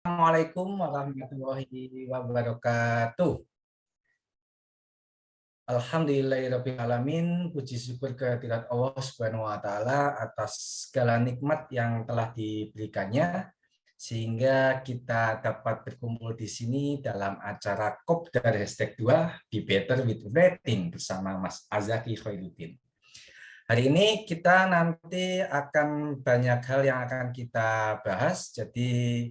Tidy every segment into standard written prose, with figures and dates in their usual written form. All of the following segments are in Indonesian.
Assalamualaikum warahmatullahi wabarakatuh. Alhamdulillahirrabbilalamin, puji syukur kehadirat Allah Subhanahu wa Ta'ala atas segala nikmat yang telah diberikannya, sehingga kita dapat berkumpul di sini dalam acara Kopdar #2 Be Better with Rating bersama Mas Azaki Khairuddin. Hari ini kita nanti akan banyak hal yang akan kita bahas, jadi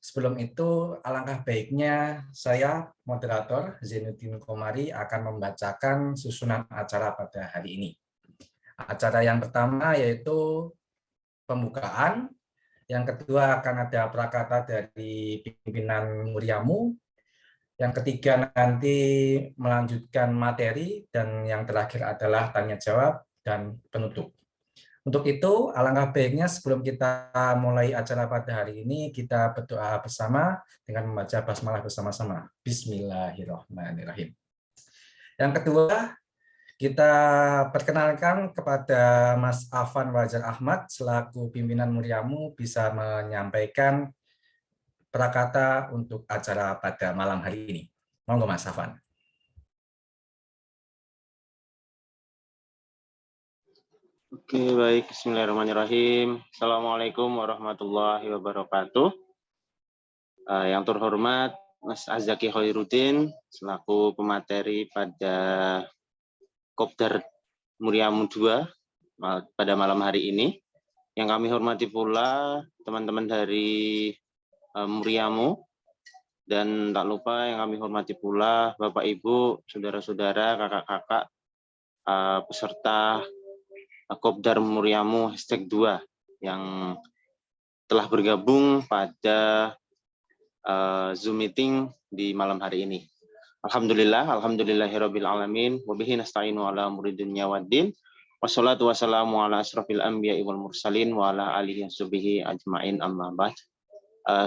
sebelum itu alangkah baiknya saya, moderator Zainuddin Komari, akan membacakan susunan acara pada hari ini. Acara yang pertama yaitu pembukaan, yang kedua akan ada prakata dari pimpinan Muriamu, yang ketiga nanti melanjutkan materi, dan yang terakhir adalah tanya jawab dan penutup. Untuk itu, alangkah baiknya sebelum kita mulai acara pada hari ini, kita berdoa bersama dengan membaca basmalah bersama-sama. Bismillahirrahmanirrahim. Yang kedua, kita perkenalkan kepada Mas Afan Wajar Ahmad selaku pimpinan Muriamu bisa menyampaikan prakata untuk acara pada malam hari ini. Monggo Mas Afan. Oke, baik. Bismillahirrahmanirrahim. Assalamualaikum warahmatullahi wabarakatuh. Yang terhormat Mas Azaki Khairuddin selaku pemateri pada Kopdar Muriamu 2 pada malam hari ini. Yang kami hormati pula teman-teman dari Muriamu, dan tak lupa yang kami hormati pula Bapak Ibu, saudara-saudara, kakak-kakak, peserta Kopdar Muriamu #2 yang telah bergabung pada Zoom meeting di malam hari ini. Alhamdulillahirabbil alamin wa bihi nasta'inu ala umuri dunya waddin. Wassalatu wassalamu ala asrofil anbiya'i wal mursalin wa ala alihi washabihi ajmain, amma ba'd.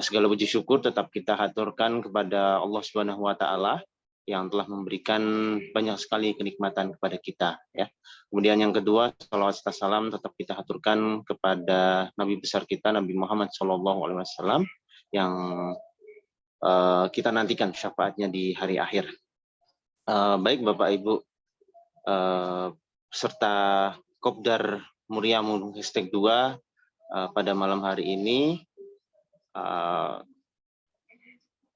Segala puji syukur tetap kita haturkan kepada Allah Subhanahu wa Ta'ala yang telah memberikan banyak sekali kenikmatan kepada kita, ya. Kemudian yang kedua, salawat serta salam tetap kita haturkan kepada Nabi besar kita, Nabi Muhammad SAW, yang kita nantikan syafaatnya di hari akhir. Baik Bapak Ibu, serta Kopdar Muriamu #2 pada malam hari ini.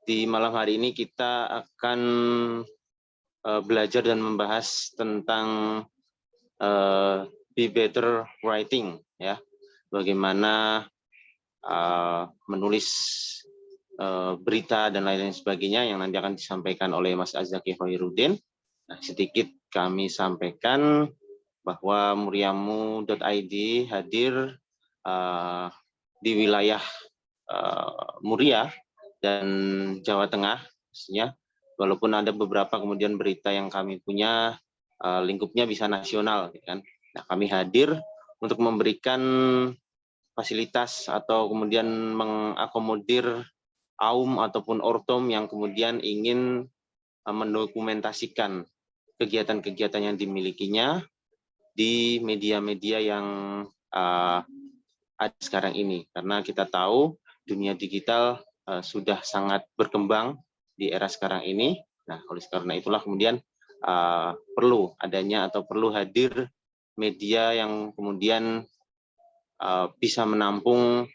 Di malam hari ini kita akan belajar dan membahas tentang Be Better Writing, ya, bagaimana menulis berita dan lain-lain sebagainya yang nanti akan disampaikan oleh Mas Azaki Khairuddin. Nah, sedikit kami sampaikan bahwa muriamu.id hadir di wilayah Muria dan Jawa Tengah, maksudnya, walaupun ada beberapa kemudian berita yang kami punya lingkupnya bisa nasional, kan. Nah, kami hadir untuk memberikan fasilitas atau kemudian mengakomodir AUM ataupun ortom yang kemudian ingin mendokumentasikan kegiatan-kegiatan yang dimilikinya di media-media yang ada sekarang ini, karena kita tahu dunia digital sudah sangat berkembang di era sekarang ini. Nah, oleh karena itulah kemudian perlu adanya atau perlu hadir media yang kemudian bisa menampung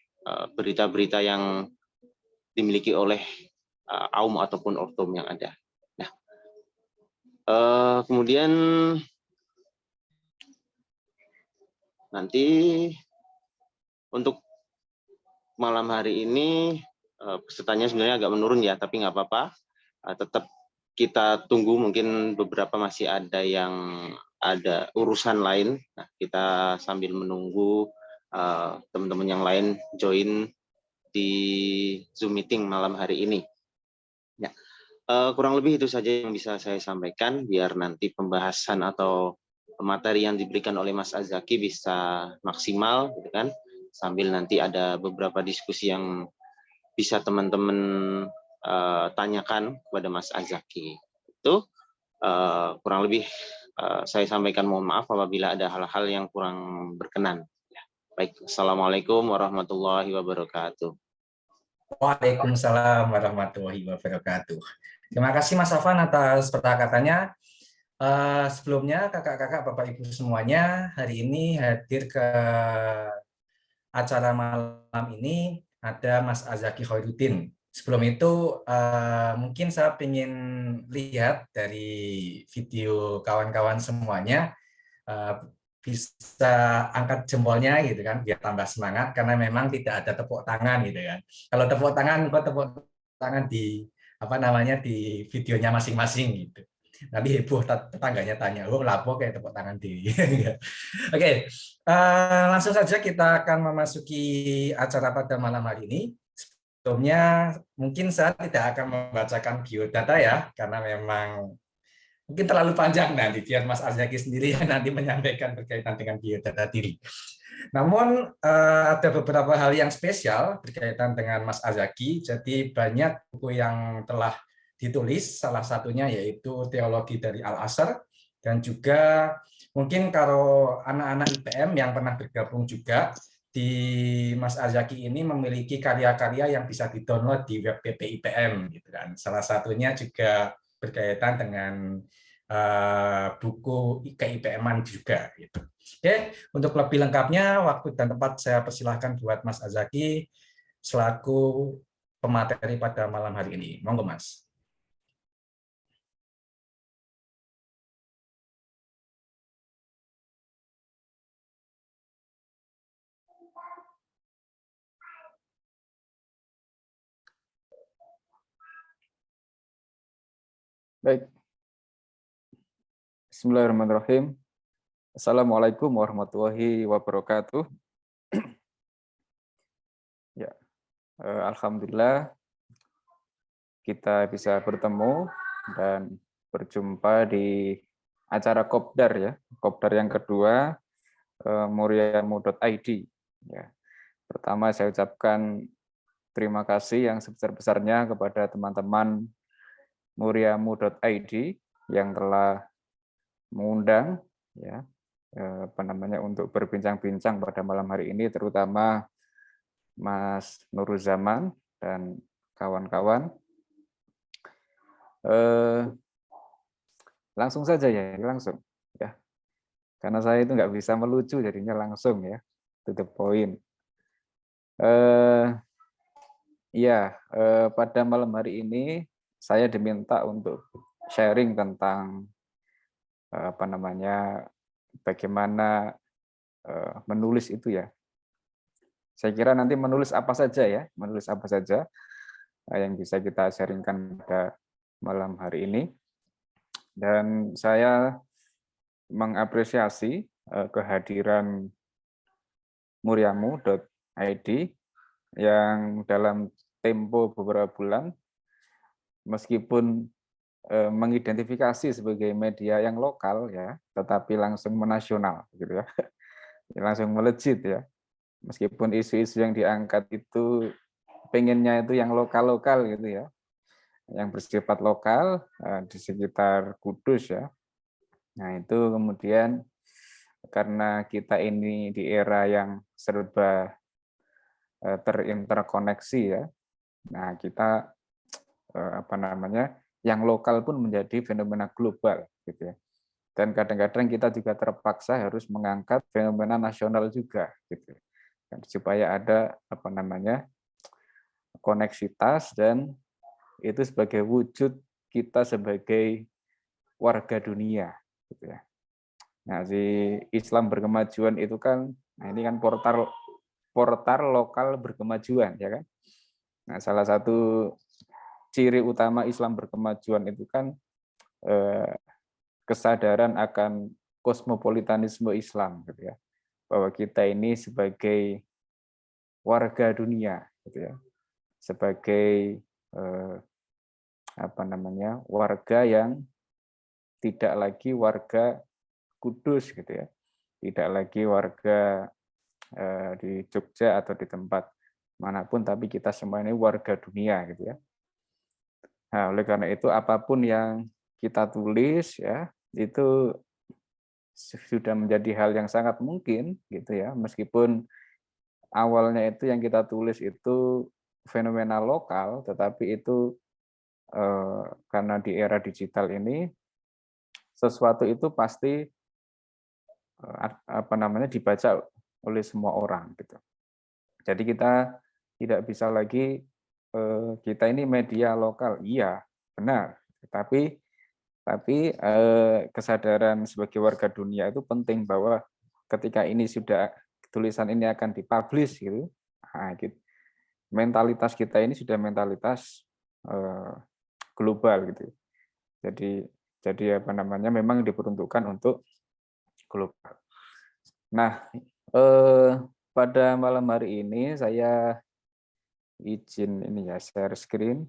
berita-berita yang dimiliki oleh AUM ataupun ortom yang ada. Nah, kemudian nanti untuk malam hari ini pesertanya sebenarnya agak menurun ya, tapi nggak apa-apa. Tetap kita tunggu, mungkin beberapa masih ada yang ada urusan lain. Nah, kita sambil menunggu teman-teman yang lain join di Zoom meeting malam hari ini. Ya, kurang lebih itu saja yang bisa saya sampaikan, biar nanti pembahasan atau materi yang diberikan oleh Mas Azaki bisa maksimal, gitu kan. Sambil nanti ada beberapa diskusi yang bisa teman-teman tanyakan kepada Mas Azaki. Itu kurang lebih saya sampaikan, mohon maaf apabila ada hal-hal yang kurang berkenan. Ya. Baik, Assalamualaikum warahmatullahi wabarakatuh. Waalaikumsalam warahmatullahi wabarakatuh. Terima kasih Mas Afan atas perkataannya. Sebelumnya kakak-kakak, bapak ibu semuanya, hari ini hadir ke acara malam ini ada Mas Azaki Khairuddin. Sebelum itu mungkin saya ingin lihat dari video kawan-kawan semuanya, eh, bisa angkat jempolnya gitu kan, biar tambah semangat karena memang tidak ada tepuk tangan gitu kan. Kalau tepuk tangan, kok tepuk tangan di apa namanya di videonya masing-masing gitu. Nanti heboh tetangganya tanya, oh lapo kayak tepuk tangan di. Oke, langsung saja kita akan memasuki acara pada malam hari ini. Sebelumnya mungkin saya tidak akan membacakan biodata ya, karena memang mungkin terlalu panjang nanti, biar Mas Arzaki sendiri yang nanti menyampaikan berkaitan dengan biodata diri. Namun ada beberapa hal yang spesial berkaitan dengan Mas Arzaki, jadi banyak buku yang telah ditulis, salah satunya yaitu Teologi dari Al-Azhar, dan juga mungkin kalau anak-anak IPM yang pernah bergabung juga, di Mas Arzaki ini memiliki karya-karya yang bisa di-download di web PPIPM gitu kan. Salah satunya juga berkaitan dengan buku ke-IPM-an juga gitu. Oke, untuk lebih lengkapnya waktu dan tempat saya persilahkan buat Mas Azaki selaku pemateri pada malam hari ini. Monggo Mas. Baik, Bismillahirrahmanirrahim. Assalamualaikum warahmatullahi wabarakatuh. Ya, alhamdulillah kita bisa bertemu dan berjumpa di acara Kopdar ya, Kopdar yang kedua, muriamu.id. Ya, pertama saya ucapkan terima kasih yang sebesar-besarnya kepada teman-teman muriamu.id yang telah mengundang ya untuk berbincang-bincang pada malam hari ini, terutama Mas Nuruzaman dan kawan-kawan. Langsung saja ya, langsung ya, karena saya itu nggak bisa melucu, jadinya langsung ya, to the point. Pada malam hari ini saya diminta untuk sharing tentang bagaimana menulis itu ya. Saya kira nanti menulis apa saja ya, menulis apa saja yang bisa kita sharingkan pada malam hari ini. Dan saya mengapresiasi kehadiran muriamu.id yang dalam tempo beberapa bulan, meskipun mengidentifikasi sebagai media yang lokal ya, tetapi langsung menasional gitu ya, langsung melejit ya. Meskipun isu-isu yang diangkat itu pengennya itu yang lokal-lokal gitu ya, yang bersifat lokal di sekitar Kudus ya. Nah itu kemudian karena kita ini di era yang serba terinterkoneksi ya, nah kita yang lokal pun menjadi fenomena global gitu ya. Dan kadang-kadang kita juga terpaksa harus mengangkat fenomena nasional juga gitu. Supaya ada koneksitas, dan itu sebagai wujud kita sebagai warga dunia gitu ya. Nah, si Islam berkemajuan itu kan, nah ini kan portal lokal berkemajuan ya kan. Nah, salah satu ciri utama Islam berkemajuan itu kan kesadaran akan kosmopolitanisme Islam gitu ya, bahwa kita ini sebagai warga dunia gitu ya, sebagai warga yang tidak lagi warga Kudus gitu ya, tidak lagi warga di Jogja atau di tempat manapun, tapi kita semua ini warga dunia gitu ya. Nah, oleh karena itu apapun yang kita tulis ya, itu sudah menjadi hal yang sangat mungkin gitu ya, meskipun awalnya itu yang kita tulis itu fenomena lokal, tetapi itu karena di era digital ini sesuatu itu pasti dibaca oleh semua orang gitu. Jadi kita tidak bisa lagi kita ini media lokal, iya benar, tapi kesadaran sebagai warga dunia itu penting bahwa ketika ini sudah tulisan ini akan dipublish gitu, nah, gitu, mentalitas kita ini sudah mentalitas global gitu. Jadi memang diperuntukkan untuk global. Nah, pada malam hari ini saya izin ini ya share screen.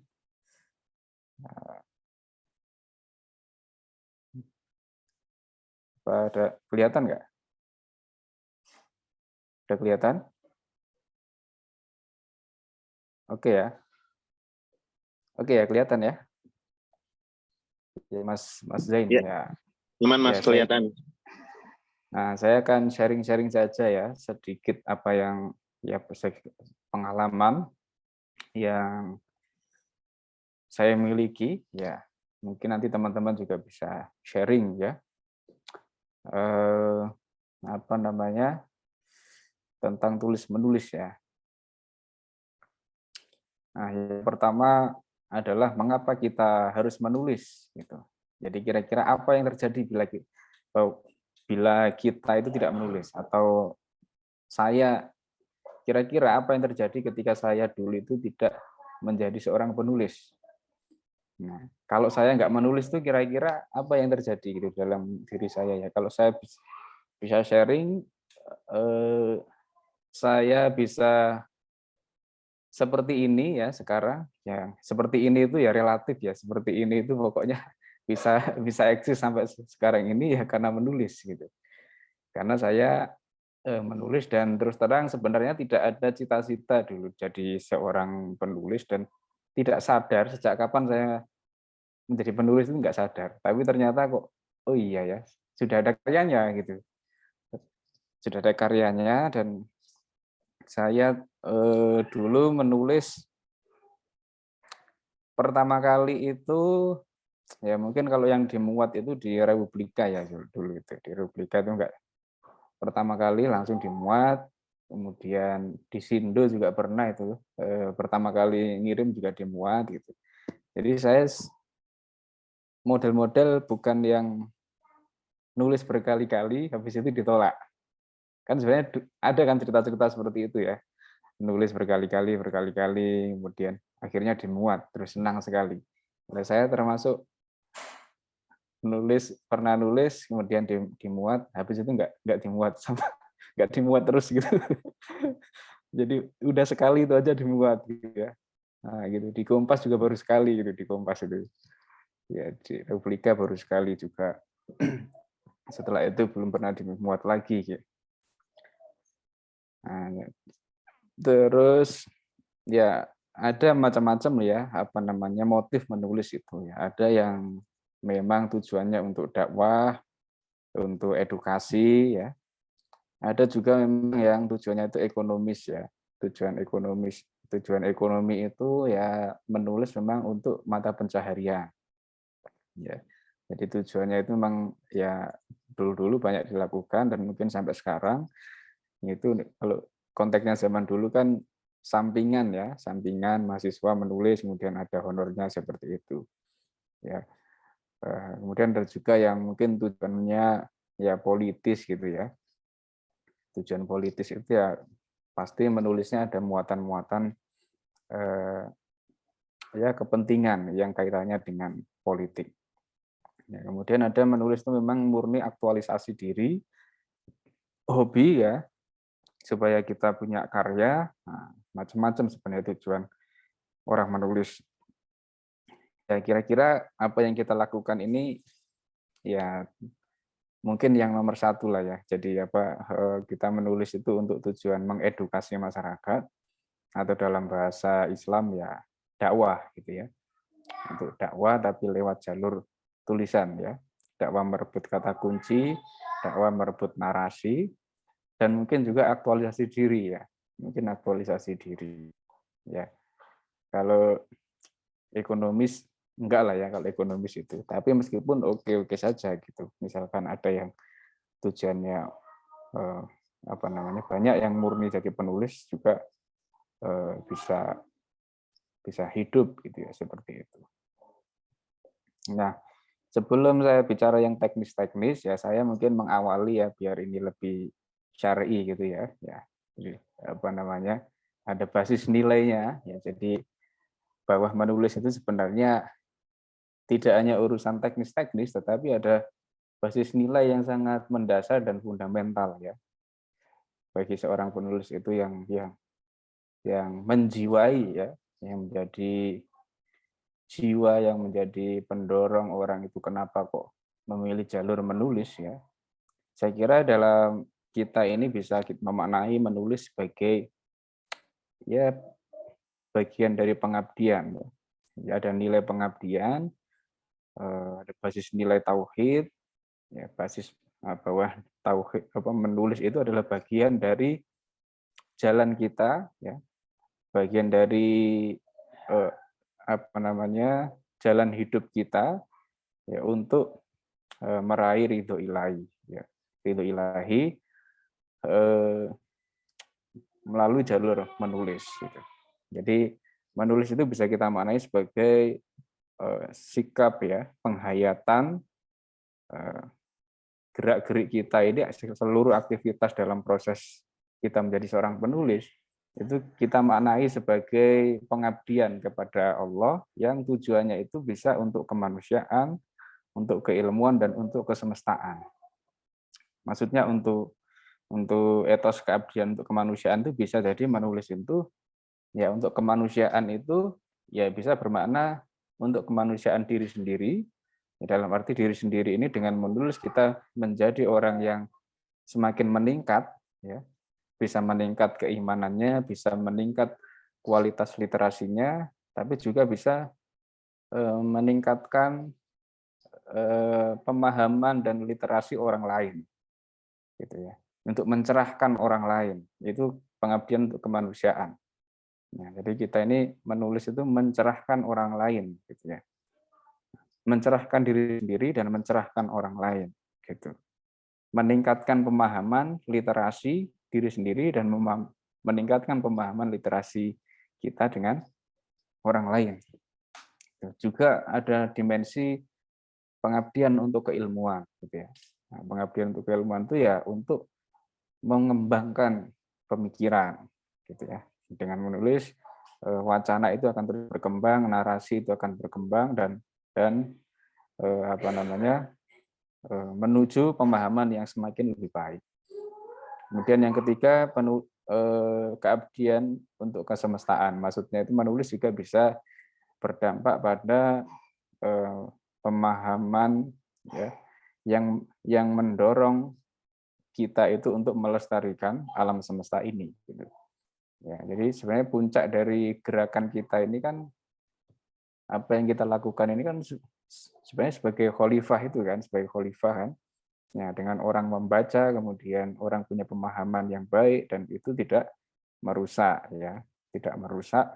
Pada kelihatan nggak? Udah kelihatan? Oke ya. Oke ya, kelihatan ya. Ya, Mas Zain Ya, ya. cuman Mas Ya, kelihatan. saya akan sharing-sharing saja ya sedikit apa yang ya pengalaman yang saya miliki ya. Mungkin nanti teman-teman juga bisa sharing ya. Tentang tulis menulis ya. Nah, yang pertama adalah mengapa kita harus menulis gitu. Jadi kira-kira apa yang terjadi bila kita itu tidak menulis, atau saya kira-kira apa yang terjadi ketika saya dulu itu tidak menjadi seorang penulis. Nah, kalau saya nggak menulis itu kira-kira apa yang terjadi gitu dalam diri saya ya. Kalau saya bisa sharing, saya bisa seperti ini ya sekarang ya, seperti ini itu ya relatif ya, seperti ini itu pokoknya bisa eksis sampai sekarang ini ya karena menulis gitu. Karena saya menulis, dan terus terang sebenarnya tidak ada cita-cita dulu jadi seorang penulis, dan tidak sadar sejak kapan saya menjadi penulis itu nggak sadar. Tapi ternyata kok oh iya ya, sudah ada karyanya gitu. Sudah ada karyanya, dan saya dulu menulis pertama kali itu ya mungkin kalau yang dimuat itu di Republika ya dulu itu. Di Republika itu enggak, pertama kali langsung dimuat, kemudian di Sindo juga pernah itu pertama kali ngirim juga dimuat gitu. Jadi saya model-model bukan yang nulis berkali-kali habis itu ditolak. Kan sebenarnya ada kan cerita-cerita seperti itu ya. Nulis berkali-kali, kemudian akhirnya dimuat, terus senang sekali. Nah, saya termasuk pernah nulis, kemudian dimuat, habis itu nggak dimuat sama nggak dimuat terus gitu. Jadi udah sekali itu aja dimuat gitu ya. Nah, gitu. Di Kompas juga baru sekali gitu, di Kompas itu. Ya, di Republika baru sekali juga. Setelah itu belum pernah dimuat lagi gitu. Nah, terus ya ada macam-macam ya motif menulis itu ya. Ada yang memang tujuannya untuk dakwah, untuk edukasi ya. Ada juga memang yang tujuannya itu ekonomis ya. Tujuan ekonomi itu ya menulis memang untuk mata pencaharian. Ya. Jadi tujuannya itu memang ya dulu-dulu banyak dilakukan, dan mungkin sampai sekarang itu kalau konteksnya zaman dulu kan sampingan mahasiswa menulis, kemudian ada honornya seperti itu. Ya. Kemudian ada juga yang mungkin tujuannya ya politis gitu ya. Tujuan politis itu ya pasti menulisnya ada muatan-muatan ya kepentingan yang kaitannya dengan politik. Ya, kemudian ada menulis itu memang murni aktualisasi diri, hobi ya, supaya kita punya karya. Nah, macam-macam sebenarnya tujuan orang menulis. Ya kira-kira apa yang kita lakukan ini ya mungkin yang nomor satu lah ya. Jadi kita menulis itu untuk tujuan mengedukasi masyarakat, atau dalam bahasa Islam ya dakwah gitu ya. Untuk dakwah tapi lewat jalur tulisan ya. Dakwah merebut kata kunci, dakwah merebut narasi, dan mungkin juga aktualisasi diri ya. Mungkin aktualisasi diri ya. Kalau ekonomis enggak lah ya kalau ekonomis itu. Tapi meskipun oke-oke saja gitu. Misalkan ada yang tujuannya apa namanya banyak yang murni jadi penulis juga bisa hidup gitu ya seperti itu. Nah, sebelum saya bicara yang teknis-teknis ya saya mungkin mengawali ya biar ini lebih syar'i gitu ya. Ya. Jadi apa namanya? Ada basis nilainya ya. Jadi bahwa menulis itu sebenarnya tidak hanya urusan teknis-teknis tetapi ada basis nilai yang sangat mendasar dan fundamental ya. Bagi seorang penulis itu yang menjiwai ya, yang menjadi jiwa yang menjadi pendorong orang itu kenapa kok memilih jalur menulis ya. Saya kira dalam kita ini bisa memaknai menulis sebagai ya bagian dari pengabdian. Ya, ada nilai pengabdian, ada basis nilai tauhid, ya basis bahwa tauhid menulis itu adalah bagian dari jalan kita, ya bagian dari apa namanya jalan hidup kita ya untuk meraih ridho ilahi ya ridho ilahi melalui jalur menulis gitu. Jadi menulis itu bisa kita maknai sebagai sikap ya penghayatan gerak-gerik kita ini seluruh aktivitas dalam proses kita menjadi seorang penulis itu kita maknai sebagai pengabdian kepada Allah yang tujuannya itu bisa untuk kemanusiaan, untuk keilmuan dan untuk kesemestaan. Maksudnya untuk etos keabdian untuk kemanusiaan itu bisa jadi menulis itu ya untuk kemanusiaan itu ya bisa bermakna untuk kemanusiaan diri sendiri. Dalam arti diri sendiri ini dengan menulis kita menjadi orang yang semakin meningkat ya. Bisa meningkat keimanannya, bisa meningkat kualitas literasinya, tapi juga bisa meningkatkan pemahaman dan literasi orang lain, gitu ya. Untuk mencerahkan orang lain, itu pengabdian untuk kemanusiaan. Nah, jadi kita ini menulis itu mencerahkan orang lain, gitu ya. Mencerahkan diri sendiri dan mencerahkan orang lain, gitu. Meningkatkan pemahaman literasi diri sendiri dan meningkatkan pemahaman literasi kita dengan orang lain. Juga ada dimensi pengabdian untuk keilmuan, gitu ya. Nah, pengabdian untuk keilmuan itu ya untuk mengembangkan pemikiran, gitu ya. Dengan menulis wacana itu akan terus berkembang, narasi itu akan berkembang dan apa namanya menuju pemahaman yang semakin lebih baik. Kemudian yang ketiga keabdian untuk kesemestaan. Maksudnya itu menulis juga bisa berdampak pada pemahaman ya yang mendorong kita itu untuk melestarikan alam semesta ini. Gitu. Ya, jadi sebenarnya puncak dari gerakan kita ini kan apa yang kita lakukan ini kan sebenarnya sebagai khalifah itu kan sebagai khalifah kan. Ya, dengan orang membaca, kemudian orang punya pemahaman yang baik dan itu tidak merusak, ya, tidak merusak.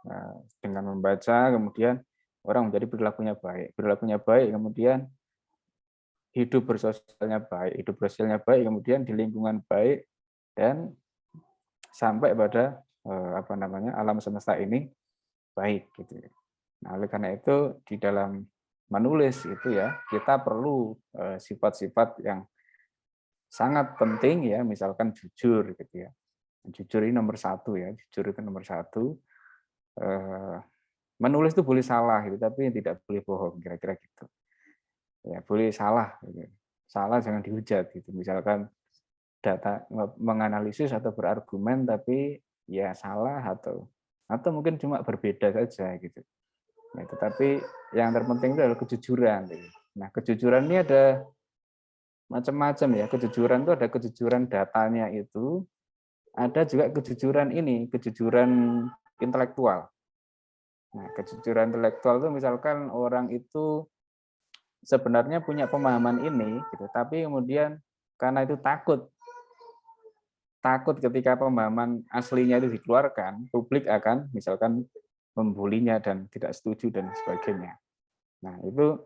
Nah, dengan membaca, kemudian orang menjadi perilakunya baik, kemudian hidup bersosialnya baik, kemudian di lingkungan baik dan sampai pada apa namanya alam semesta ini baik, gitu. Nah, oleh karena itu di dalam menulis itu ya kita perlu sifat-sifat yang sangat penting ya, misalkan jujur gitu ya. Jujur ini nomor satu ya, jujur itu nomor satu. Menulis itu boleh salah gitu, tapi tidak boleh bohong kira-kira gitu. Ya boleh salah, gitu. Salah jangan dihujat gitu. Misalkan data menganalisis atau berargumen tapi ya salah atau mungkin cuma berbeda saja gitu. Nah, tetapi yang terpenting itu adalah kejujuran. Nah, kejujuran ini ada macam-macam ya. Kejujuran itu ada kejujuran datanya itu, ada juga kejujuran ini, kejujuran intelektual. Nah, kejujuran intelektual itu misalkan orang itu sebenarnya punya pemahaman ini, gitu, tapi kemudian karena itu takut takut ketika pemahaman aslinya itu dikeluarkan, publik akan misalkan membulinya dan tidak setuju dan sebagainya. Nah, itu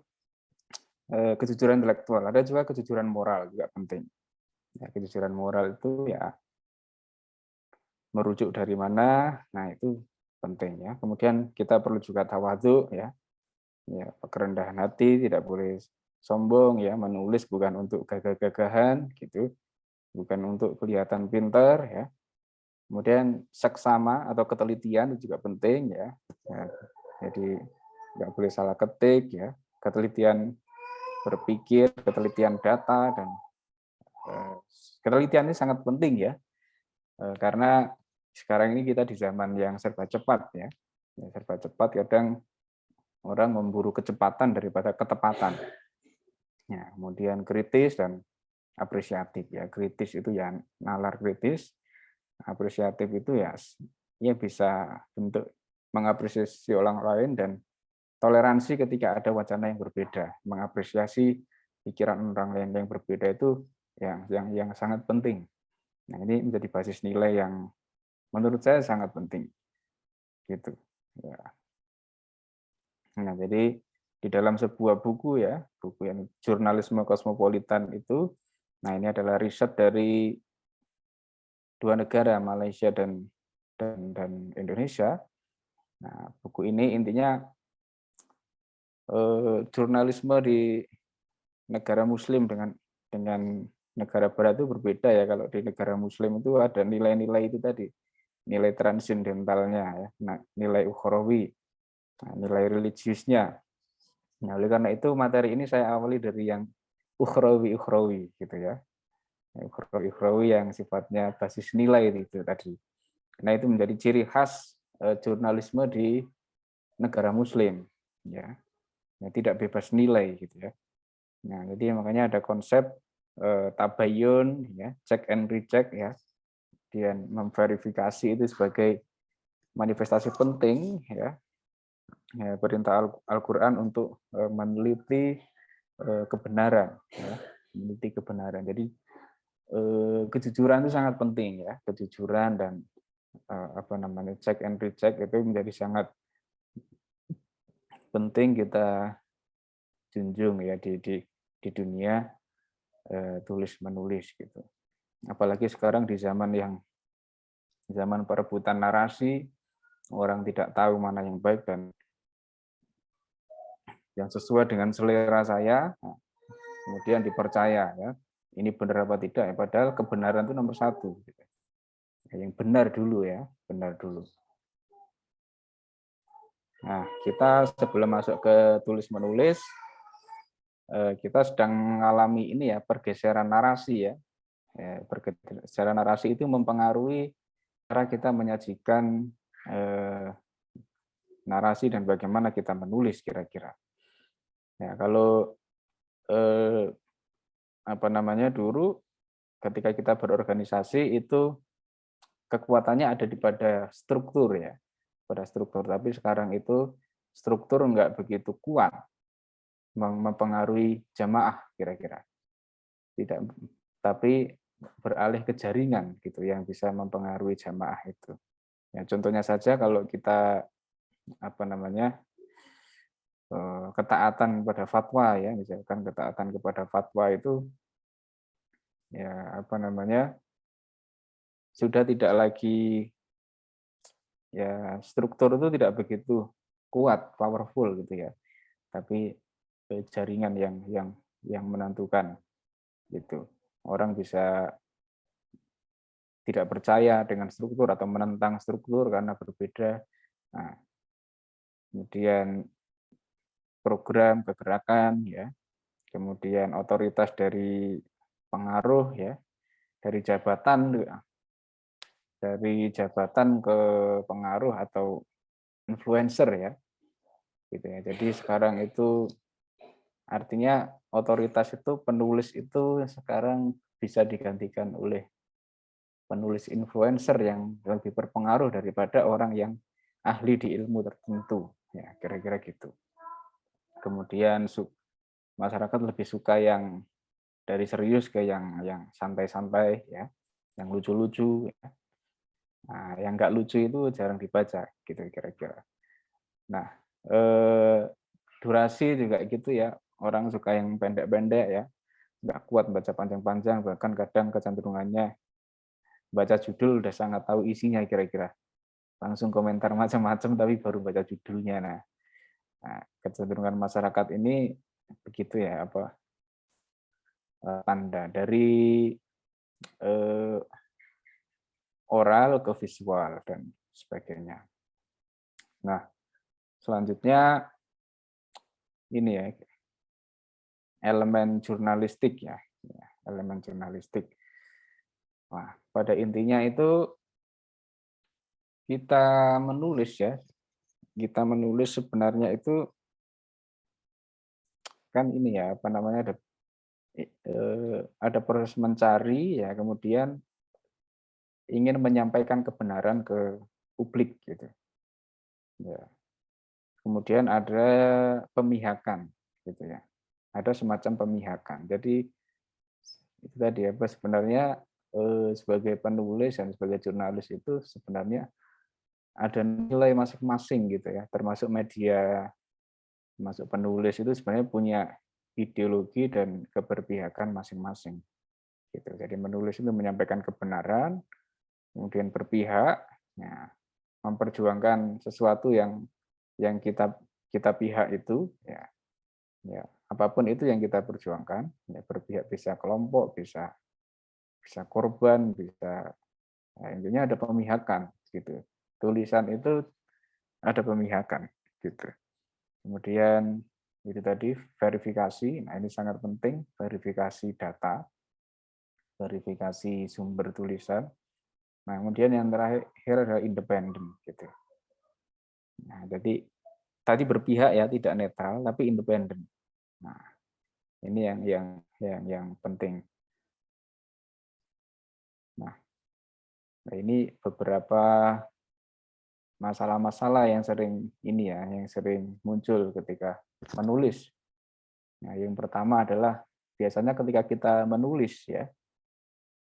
kejujuran intelektual. Ada juga kejujuran moral juga penting. Ya, kejujuran moral itu ya merujuk dari mana, nah itu penting ya. Kemudian kita perlu juga tawadhu ya, kerendahan hati, tidak boleh sombong ya, menulis bukan untuk gagah-gagahan gitu, bukan untuk kelihatan pintar ya. Kemudian seksama atau ketelitian itu juga penting ya. Jadi nggak boleh salah ketik ya, ketelitian berpikir, ketelitian data dan ketelitian ini sangat penting ya, karena sekarang ini kita di zaman yang serba cepat ya, serba cepat kadang orang memburu kecepatan daripada ketepatan. Ya, kemudian kritis dan apresiatif ya, kritis itu ya nalar kritis, apresiatif itu ya bisa bentuk mengapresiasi orang lain dan toleransi ketika ada wacana yang berbeda, mengapresiasi pikiran orang lain yang berbeda itu yang sangat penting. Nah, ini menjadi basis nilai yang menurut saya sangat penting. Gitu. Ya. Nah, jadi di dalam sebuah buku ya, buku yang jurnalisme kosmopolitan itu, nah ini adalah riset dari 2 negara, Malaysia dan Indonesia. Nah, buku ini intinya jurnalisme di negara Muslim dengan negara Barat itu berbeda ya. Kalau di negara Muslim itu ada nilai-nilai itu tadi, nilai transendentalnya, ya, nilai ukhrawi, nilai religiusnya. Nah, oleh karena itu materi ini saya awali dari yang ukhrawi gitu ya, ukhrawi yang sifatnya basis nilai itu tadi. Nah, itu menjadi ciri khas jurnalisme di negara Muslim, ya. Tidak bebas nilai gitu ya. Nah, jadi makanya ada konsep tabayun, ya, check and recheck ya, dan memverifikasi itu sebagai manifestasi penting ya, perintah Al-Quran untuk meneliti kebenaran, ya, meneliti kebenaran. Jadi kejujuran itu sangat penting ya, kejujuran dan check and recheck itu menjadi sangat penting kita junjung ya di dunia tulis menulis gitu. Apalagi sekarang di zaman perebutan narasi, orang tidak tahu mana yang baik dan yang sesuai dengan selera saya, kemudian dipercaya ya. Ini benar apa tidak ya, padahal kebenaran itu nomor 1 gitu. Yang benar dulu ya, benar dulu. Nah, kita sebelum masuk ke tulis menulis, kita sedang mengalami ini ya, pergeseran narasi ya. Pergeseran narasi itu mempengaruhi cara kita menyajikan narasi dan bagaimana kita menulis kira-kira. Ya, kalau dulu ketika kita berorganisasi itu kekuatannya ada pada struktur ya, pada struktur. Tapi sekarang itu struktur enggak begitu kuat mempengaruhi jamaah kira-kira. Tidak, tapi beralih ke jaringan gitu yang bisa mempengaruhi jamaah itu. Ya, contohnya saja kalau kita ketaatan pada fatwa ya, misalkan ketaatan kepada fatwa itu ya sudah tidak lagi ya, struktur itu tidak begitu kuat, powerful gitu ya. Tapi jaringan yang menentukan gitu. Orang bisa tidak percaya dengan struktur atau menentang struktur karena berbeda. Nah, kemudian program kegerakan ya, kemudian otoritas dari pengaruh ya, dari jabatan ke pengaruh atau influencer ya, gitu ya. Jadi sekarang itu artinya otoritas itu, penulis itu sekarang bisa digantikan oleh penulis influencer yang lebih berpengaruh daripada orang yang ahli di ilmu tertentu ya, kira-kira gitu. Kemudian masyarakat lebih suka yang dari serius ke yang santai-santai ya, yang lucu-lucu. Ya. Nah, yang nggak lucu itu jarang dibaca, gitu kira-kira. Nah, durasi juga gitu ya. Orang suka yang pendek-pendek ya, nggak kuat baca panjang-panjang, bahkan kadang kecenderungannya baca judul udah sangat tahu isinya kira-kira. Langsung komentar macam-macam tapi baru baca judulnya. Nah, kecenderungan masyarakat ini begitu ya, apa tanda dari oral ke visual dan sebagainya. Nah, selanjutnya ini ya, elemen jurnalistik ya, elemen jurnalistik. Nah, pada intinya itu kita menulis ya, kita menulis sebenarnya itu kan ini ya, apa namanya, ada proses mencari ya, kemudian ingin menyampaikan kebenaran ke publik gitu. Ya. Kemudian ada pemihakan gitu ya. Ada semacam pemihakan. Jadi itu tadi apa sebenarnya sebagai penulis dan sebagai jurnalis itu sebenarnya ada nilai masing-masing gitu ya. Termasuk media, termasuk penulis itu sebenarnya punya ideologi dan keberpihakan masing-masing. Gitu. Jadi menulis itu menyampaikan kebenaran, kemudian berpihak, ya, memperjuangkan sesuatu yang kita pihak itu, ya apapun itu yang kita perjuangkan, ya berpihak bisa kelompok, bisa korban, bisa intinya ada pemihakan gitu. Tulisan itu ada pemihakan gitu. Kemudian itu tadi verifikasi, nah ini sangat penting, verifikasi data, verifikasi sumber tulisan. Nah, kemudian yang terakhir adalah independen gitu. Nah, jadi tadi berpihak ya, tidak netral tapi independen. Nah, ini yang penting. Nah, ini beberapa masalah-masalah yang sering ini ya, yang sering muncul ketika menulis. Nah, yang pertama adalah biasanya ketika kita menulis ya,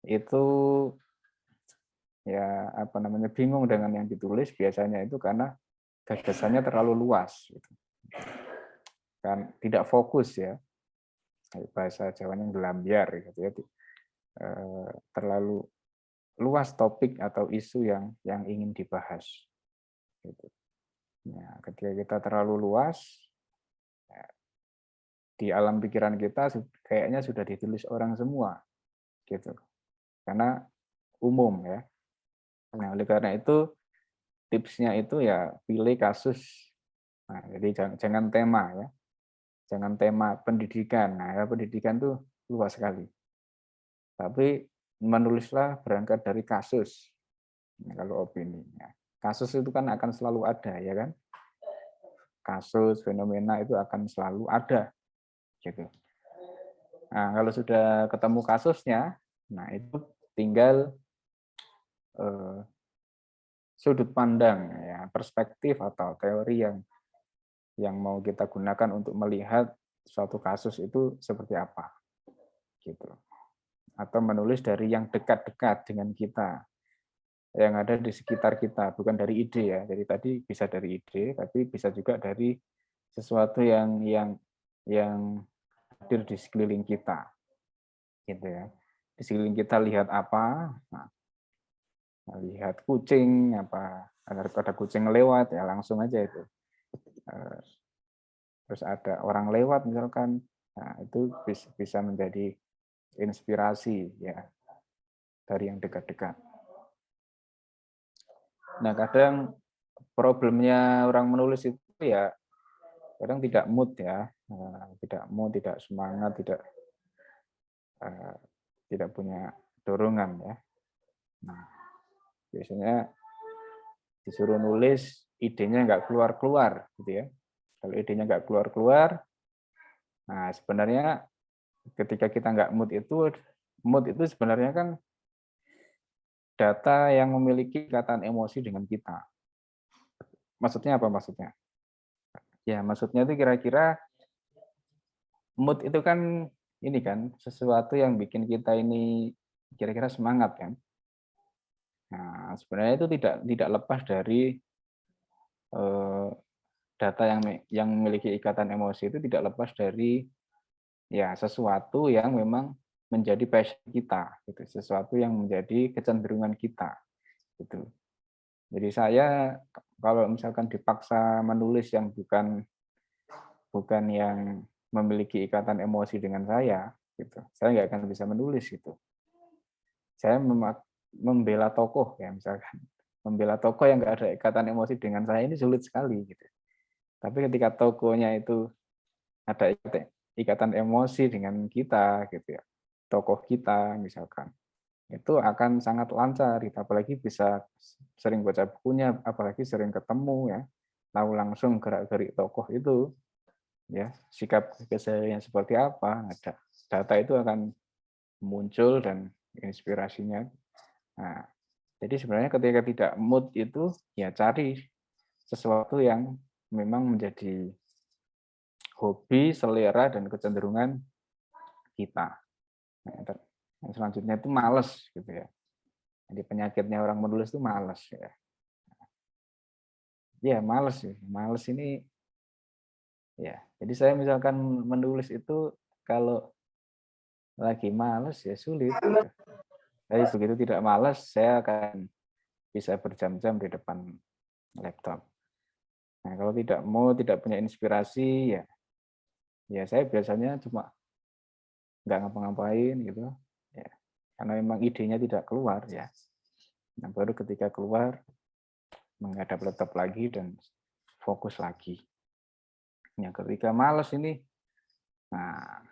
itu ya apa namanya bingung dengan yang ditulis biasanya itu karena gagasannya terlalu luas gitu. Kan tidak fokus ya. Bahasa Jawanya gelambiar gitu ya. Terlalu luas topik atau isu yang ingin dibahas. Gitu. Nah, ketika kita terlalu luas, ya, di alam pikiran kita kayaknya sudah ditulis orang semua, gitu. Karena umum ya. Nah, oleh karena itu tipsnya itu ya pilih kasus. Nah, jadi jangan tema ya, jangan tema pendidikan. Nah, ya, pendidikan tuh luas sekali. Tapi menulislah berangkat dari kasus. Nah, kalau opini, ya. Kasus itu kan akan selalu ada, ya kan? Kasus, fenomena itu akan selalu ada, gitu. Nah, kalau sudah ketemu kasusnya, nah itu tinggal sudut pandang, ya, perspektif atau teori yang mau kita gunakan untuk melihat suatu kasus itu seperti apa, gitu. Atau menulis dari yang dekat-dekat dengan kita, yang ada di sekitar kita, bukan dari ide ya. Jadi tadi bisa dari ide, tapi bisa juga dari sesuatu yang hadir di sekeliling kita, gitu ya. Di sekeliling kita lihat apa? Nah, lihat kucing, apa ada kucing lewat ya langsung aja itu. Terus ada orang lewat misalkan, nah itu bisa menjadi inspirasi ya dari yang dekat-dekat. Nah, kadang problemnya orang menulis itu ya kadang tidak mood ya, tidak mood, tidak semangat, tidak punya dorongan ya. Nah, biasanya disuruh nulis idenya nggak keluar-keluar gitu ya. Kalau idenya nggak keluar-keluar, nah sebenarnya ketika kita nggak mood itu sebenarnya kan data yang memiliki ikatan emosi dengan kita. Maksudnya apa maksudnya? Ya, maksudnya itu kira-kira mood itu kan ini kan sesuatu yang bikin kita ini kira-kira semangat kan. Nah, sebenarnya itu tidak lepas dari data yang memiliki ikatan emosi itu tidak lepas dari ya sesuatu yang memang menjadi passion kita, gitu. Sesuatu yang menjadi kecenderungan kita, gitu. Jadi saya kalau misalkan dipaksa menulis yang bukan yang memiliki ikatan emosi dengan saya, gitu. Saya nggak akan bisa menulis gitu. Saya membela tokoh ya misalkan, membela tokoh yang nggak ada ikatan emosi dengan saya ini sulit sekali gitu. Tapi ketika tokohnya itu ada ikatan emosi dengan kita gitu ya, tokoh kita misalkan, itu akan sangat lancar gitu. Apalagi bisa sering baca bukunya, apalagi sering ketemu ya, tahu langsung gerak-gerik tokoh itu ya, sikap keseharian seperti apa, ada data itu akan muncul dan inspirasinya. Nah, jadi sebenarnya ketika tidak mood itu ya cari sesuatu yang memang menjadi hobi, selera dan kecenderungan kita. Nah, yang selanjutnya itu malas gitu ya. Jadi penyakitnya orang menulis itu malas ya. Ya malas sih, malas ini ya. Jadi saya misalkan menulis itu kalau lagi malas ya sulit gitu. Tapi begitu tidak malas saya akan bisa berjam-jam di depan laptop. Nah, kalau tidak punya inspirasi ya saya biasanya cuma nggak ngapa-ngapain gitu ya. Karena memang idenya tidak keluar ya. Nah, baru ketika keluar menghadap laptop lagi dan fokus lagi. Ya, ketika malas ini, nah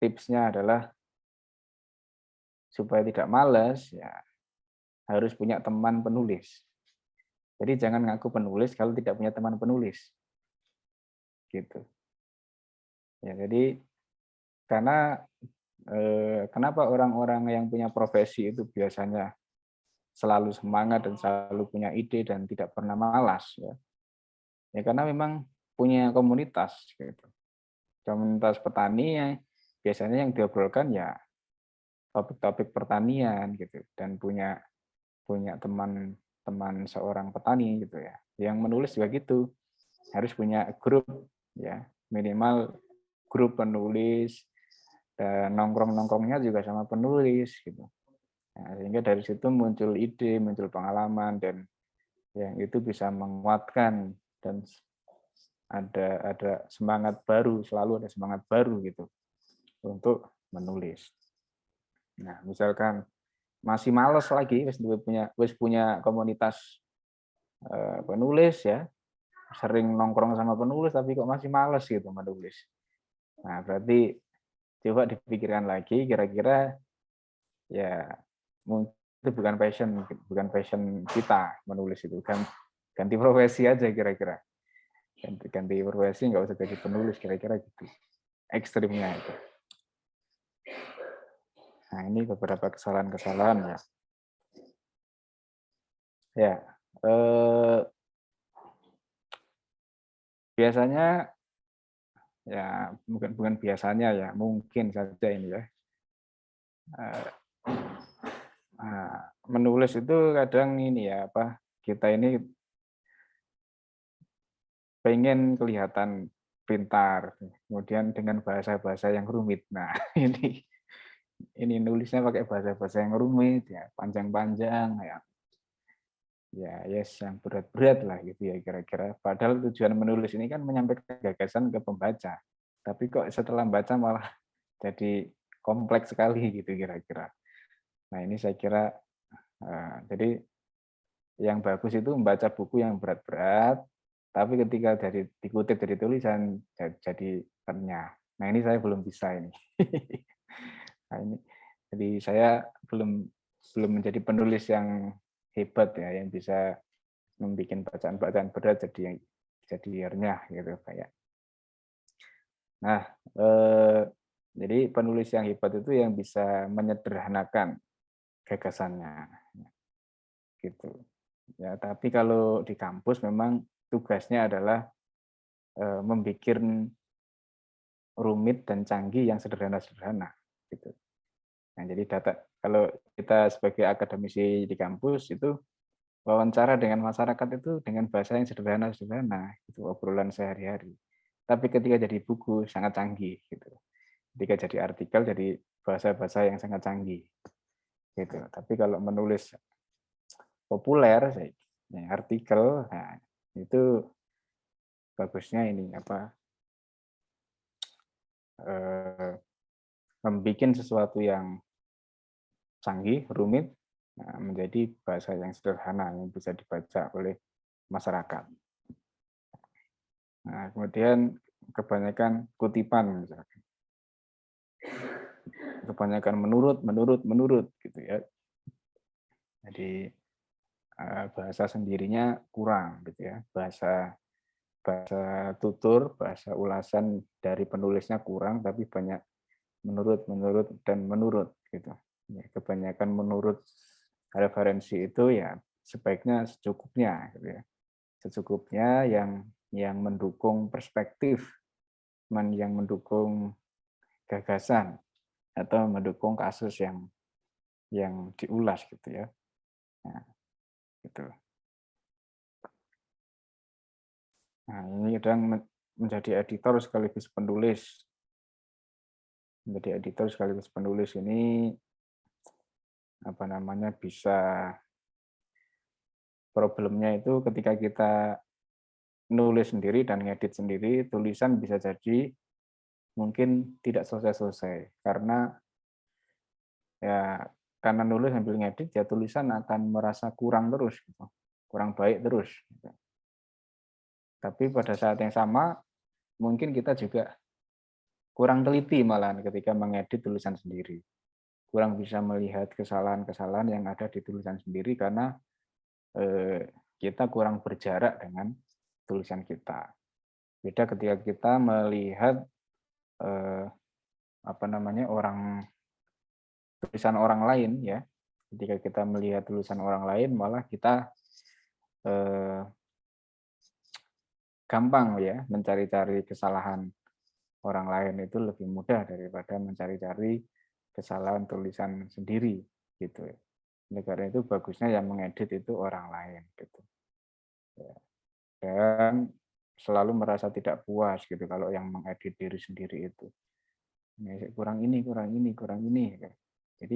tipsnya adalah supaya tidak malas ya harus punya teman penulis. Jadi jangan ngaku penulis kalau tidak punya teman penulis. Gitu. Ya, jadi karena kenapa orang-orang yang punya profesi itu biasanya selalu semangat dan selalu punya ide dan tidak pernah malas ya. Ya karena memang punya komunitas gitu. Komunitas petani ya, biasanya yang diobrolkan ya topik-topik pertanian gitu dan punya punya teman-teman seorang petani gitu ya. Yang menulis juga gitu. Harus punya grup ya, minimal grup penulis dan nongkrong-nongkrongnya juga sama penulis gitu. Nah, sehingga dari situ muncul ide, muncul pengalaman dan yang itu bisa menguatkan dan ada semangat baru, selalu ada semangat baru gitu untuk menulis. Nah, misalkan masih males lagi, wis punya komunitas penulis ya, sering nongkrong sama penulis tapi kok masih males gitu menulis. Nah, berarti coba dipikirkan lagi kira-kira ya mungkin itu bukan passion kita menulis itu kan ganti profesi aja kira-kira. Ganti profesi nggak usah jadi penulis kira-kira gitu. Ekstrimnya itu. Nah, ini beberapa kesalahan-kesalahan ya. Ya, biasanya ya bukan biasanya ya, mungkin saja ini ya. Menulis itu kadang ini ya apa kita ini pengen kelihatan pintar, kemudian dengan bahasa-bahasa yang rumit. Nah, ini nulisnya pakai bahasa-bahasa yang rumit ya, panjang-panjang ya. Ya, yes, yang berat-berat lah gitu ya kira-kira. Padahal tujuan menulis ini kan menyampaikan gagasan ke pembaca. Tapi kok setelah baca malah jadi kompleks sekali gitu kira-kira. Nah, ini saya kira jadi yang bagus itu membaca buku yang berat-berat, tapi ketika dikutip dari tulisan jadi renyah. Nah, ini saya belum bisa ini. Nah, ini jadi saya belum menjadi penulis yang hebat ya, yang bisa membuat bacaan-bacaan berat jadi renyah gitu kayak. Nah, jadi penulis yang hebat itu yang bisa menyederhanakan gagasannya, gitu. Ya, tapi kalau di kampus memang tugasnya adalah membuat rumit dan canggih yang sederhana-sederhana, gitu. Nah, jadi kalau kita sebagai akademisi di kampus itu wawancara dengan masyarakat itu dengan bahasa yang sederhana-sederhana, itu obrolan sehari-hari. Tapi ketika jadi buku sangat canggih gitu. Ketika jadi artikel jadi bahasa-bahasa yang sangat canggih gitu. Tapi kalau menulis populer artikel, nah, itu bagusnya ini apa membuat sesuatu yang canggih, rumit, nah, menjadi bahasa yang sederhana yang bisa dibaca oleh masyarakat. Nah, kemudian kebanyakan kutipan misalkan. Kebanyakan menurut gitu ya. Jadi bahasa sendirinya kurang gitu ya. Bahasa tutur, bahasa ulasan dari penulisnya kurang, tapi banyak menurut gitu. Ya, kebanyakan menurut referensi itu ya sebaiknya secukupnya gitu ya. Secukupnya yang mendukung perspektif, yang mendukung gagasan atau mendukung kasus yang diulas gitu ya. Nah, gitu. Nah, ini kadang menjadi editor sekaligus penulis. Menjadi editor sekaligus penulis ini apa namanya bisa problemnya itu ketika kita nulis sendiri dan ngedit sendiri, tulisan bisa jadi mungkin tidak selesai-selesai karena ya karena nulis sambil ngedit ya tulisan akan merasa kurang terus gitu. Kurang baik terus gitu. Tapi pada saat yang sama mungkin kita juga kurang teliti malahan ketika mengedit tulisan sendiri. Kurang bisa melihat kesalahan-kesalahan yang ada di tulisan sendiri karena kita kurang berjarak dengan tulisan kita. Beda ketika kita melihat apa namanya tulisan orang lain ya. Ketika kita melihat tulisan orang lain malah kita gampang ya mencari-cari kesalahan orang lain itu lebih mudah daripada mencari-cari kesalahan tulisan sendiri gitu. Oleh karena itu bagusnya yang mengedit itu orang lain gitu. Dan selalu merasa tidak puas gitu kalau yang mengedit diri sendiri itu. Kurang ini, kurang ini, kurang ini. Jadi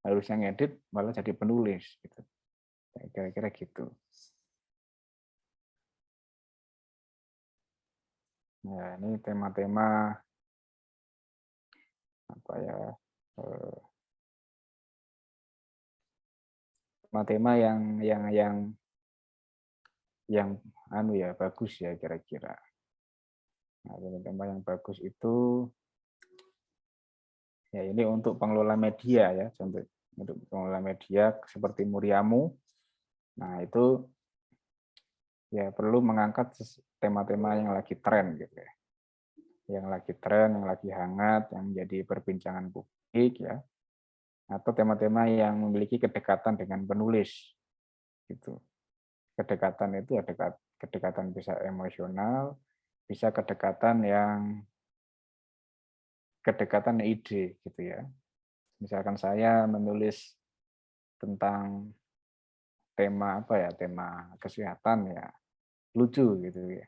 harusnya ngedit malah jadi penulis gitu. Kira-kira gitu. Nah, ini tema-tema apa ya? Tema-tema yang anu ya bagus ya kira-kira. Nah, tema yang bagus itu ya ini untuk pengelola media ya, contoh untuk pengelola media seperti Muriamu. Nah, itu ya perlu mengangkat tema-tema yang lagi tren gitu ya. Yang lagi tren, yang lagi hangat, yang menjadi perbincangan publik ya. Atau tema-tema yang memiliki kedekatan dengan penulis gitu. Kedekatan itu ada kedekatan bisa emosional, bisa kedekatan ide gitu ya. Misalkan saya menulis tentang tema apa ya, tema kesehatan ya lucu gitu ya.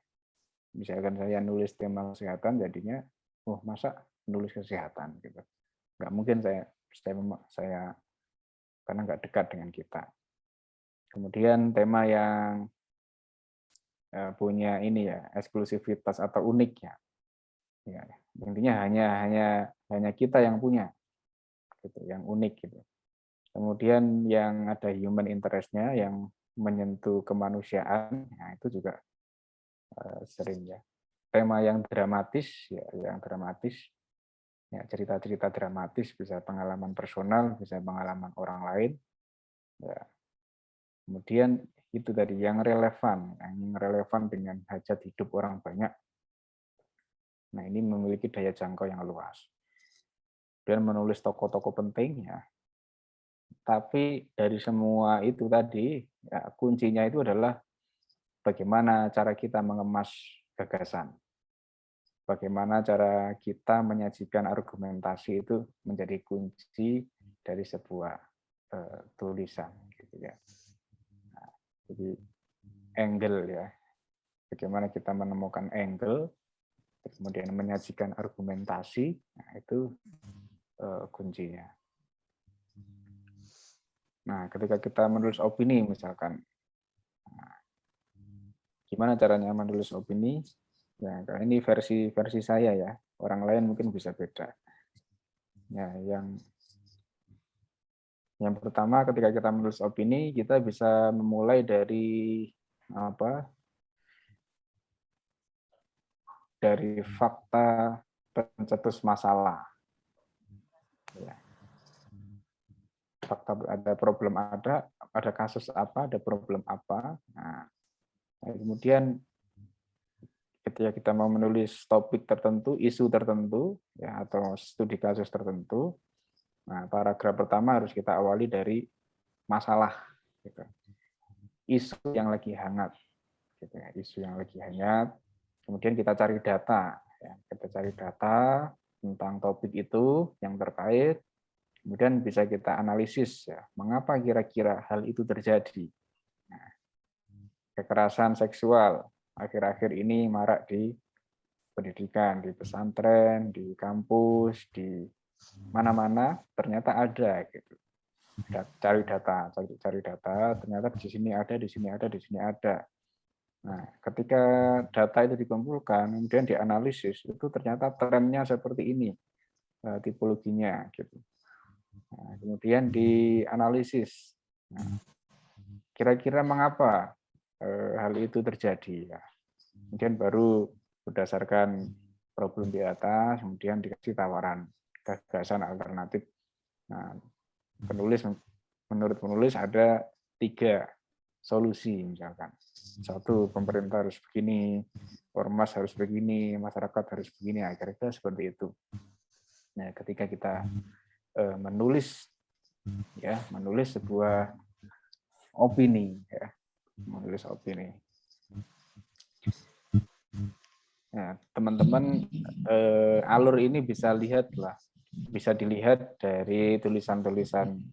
Misalkan saya nulis tema kesehatan jadinya, oh masa nulis kesehatan gitu. Nggak mungkin saya karena nggak dekat dengan kita. Kemudian tema yang punya ini ya eksklusivitas atau unik ya. Ya, intinya hanya kita yang punya gitu, yang unik gitu. Kemudian yang ada human interest-nya yang menyentuh kemanusiaan, nah itu juga sering ya. Tema yang dramatis ya, ya cerita-cerita dramatis bisa pengalaman personal, bisa pengalaman orang lain. Ya. Kemudian itu tadi yang relevan dengan hajat hidup orang banyak. Nah, ini memiliki daya jangkau yang luas. Dan menulis tokoh-tokoh penting ya. Tapi dari semua itu tadi, ya, kuncinya itu adalah bagaimana cara kita mengemas gagasan. Bagaimana cara kita menyajikan argumentasi itu menjadi kunci dari sebuah tulisan gitu ya. Nah, jadi angle ya, bagaimana kita menemukan angle, kemudian menyajikan argumentasi, nah itu kuncinya. Nah, ketika kita menulis opini misalkan, nah, gimana caranya menulis opini? Ya, ini versi saya ya. Orang lain mungkin bisa beda. Ya, yang pertama ketika kita menulis opini, kita bisa memulai dari apa? Dari fakta pencetus masalah. Ya. Fakta ada problem ada kasus apa, ada problem apa. Nah, kemudian ketika kita mau menulis topik tertentu, isu tertentu, ya atau studi kasus tertentu, nah paragraf pertama harus kita awali dari masalah, gitu. Isu yang lagi hangat, gitu ya, isu yang lagi hangat. Kemudian kita cari data, ya. Kita cari data tentang topik itu yang terkait. Kemudian bisa kita analisis, ya, mengapa kira-kira hal itu terjadi. Nah, kekerasan seksual akhir-akhir ini marak di pendidikan, di pesantren, di kampus, di mana-mana ternyata ada gitu. Cari data, ternyata di sini ada, di sini ada, di sini ada. Nah, ketika data itu dikumpulkan, kemudian dianalisis, itu ternyata trennya seperti ini, tipologinya gitu. Nah, kemudian dianalisis. Nah, kira-kira mengapa hal itu terjadi? Ya. Kemudian baru berdasarkan problem di atas, kemudian dikasih tawaran gagasan alternatif. Nah, menurut penulis ada 3 solusi misalkan. 1, pemerintah harus begini, ormas harus begini, masyarakat harus begini, kira-kira seperti itu. Nah, ketika kita menulis sebuah opini, ya, menulis opini. Nah, teman-teman alur ini bisa dilihat dari tulisan-tulisan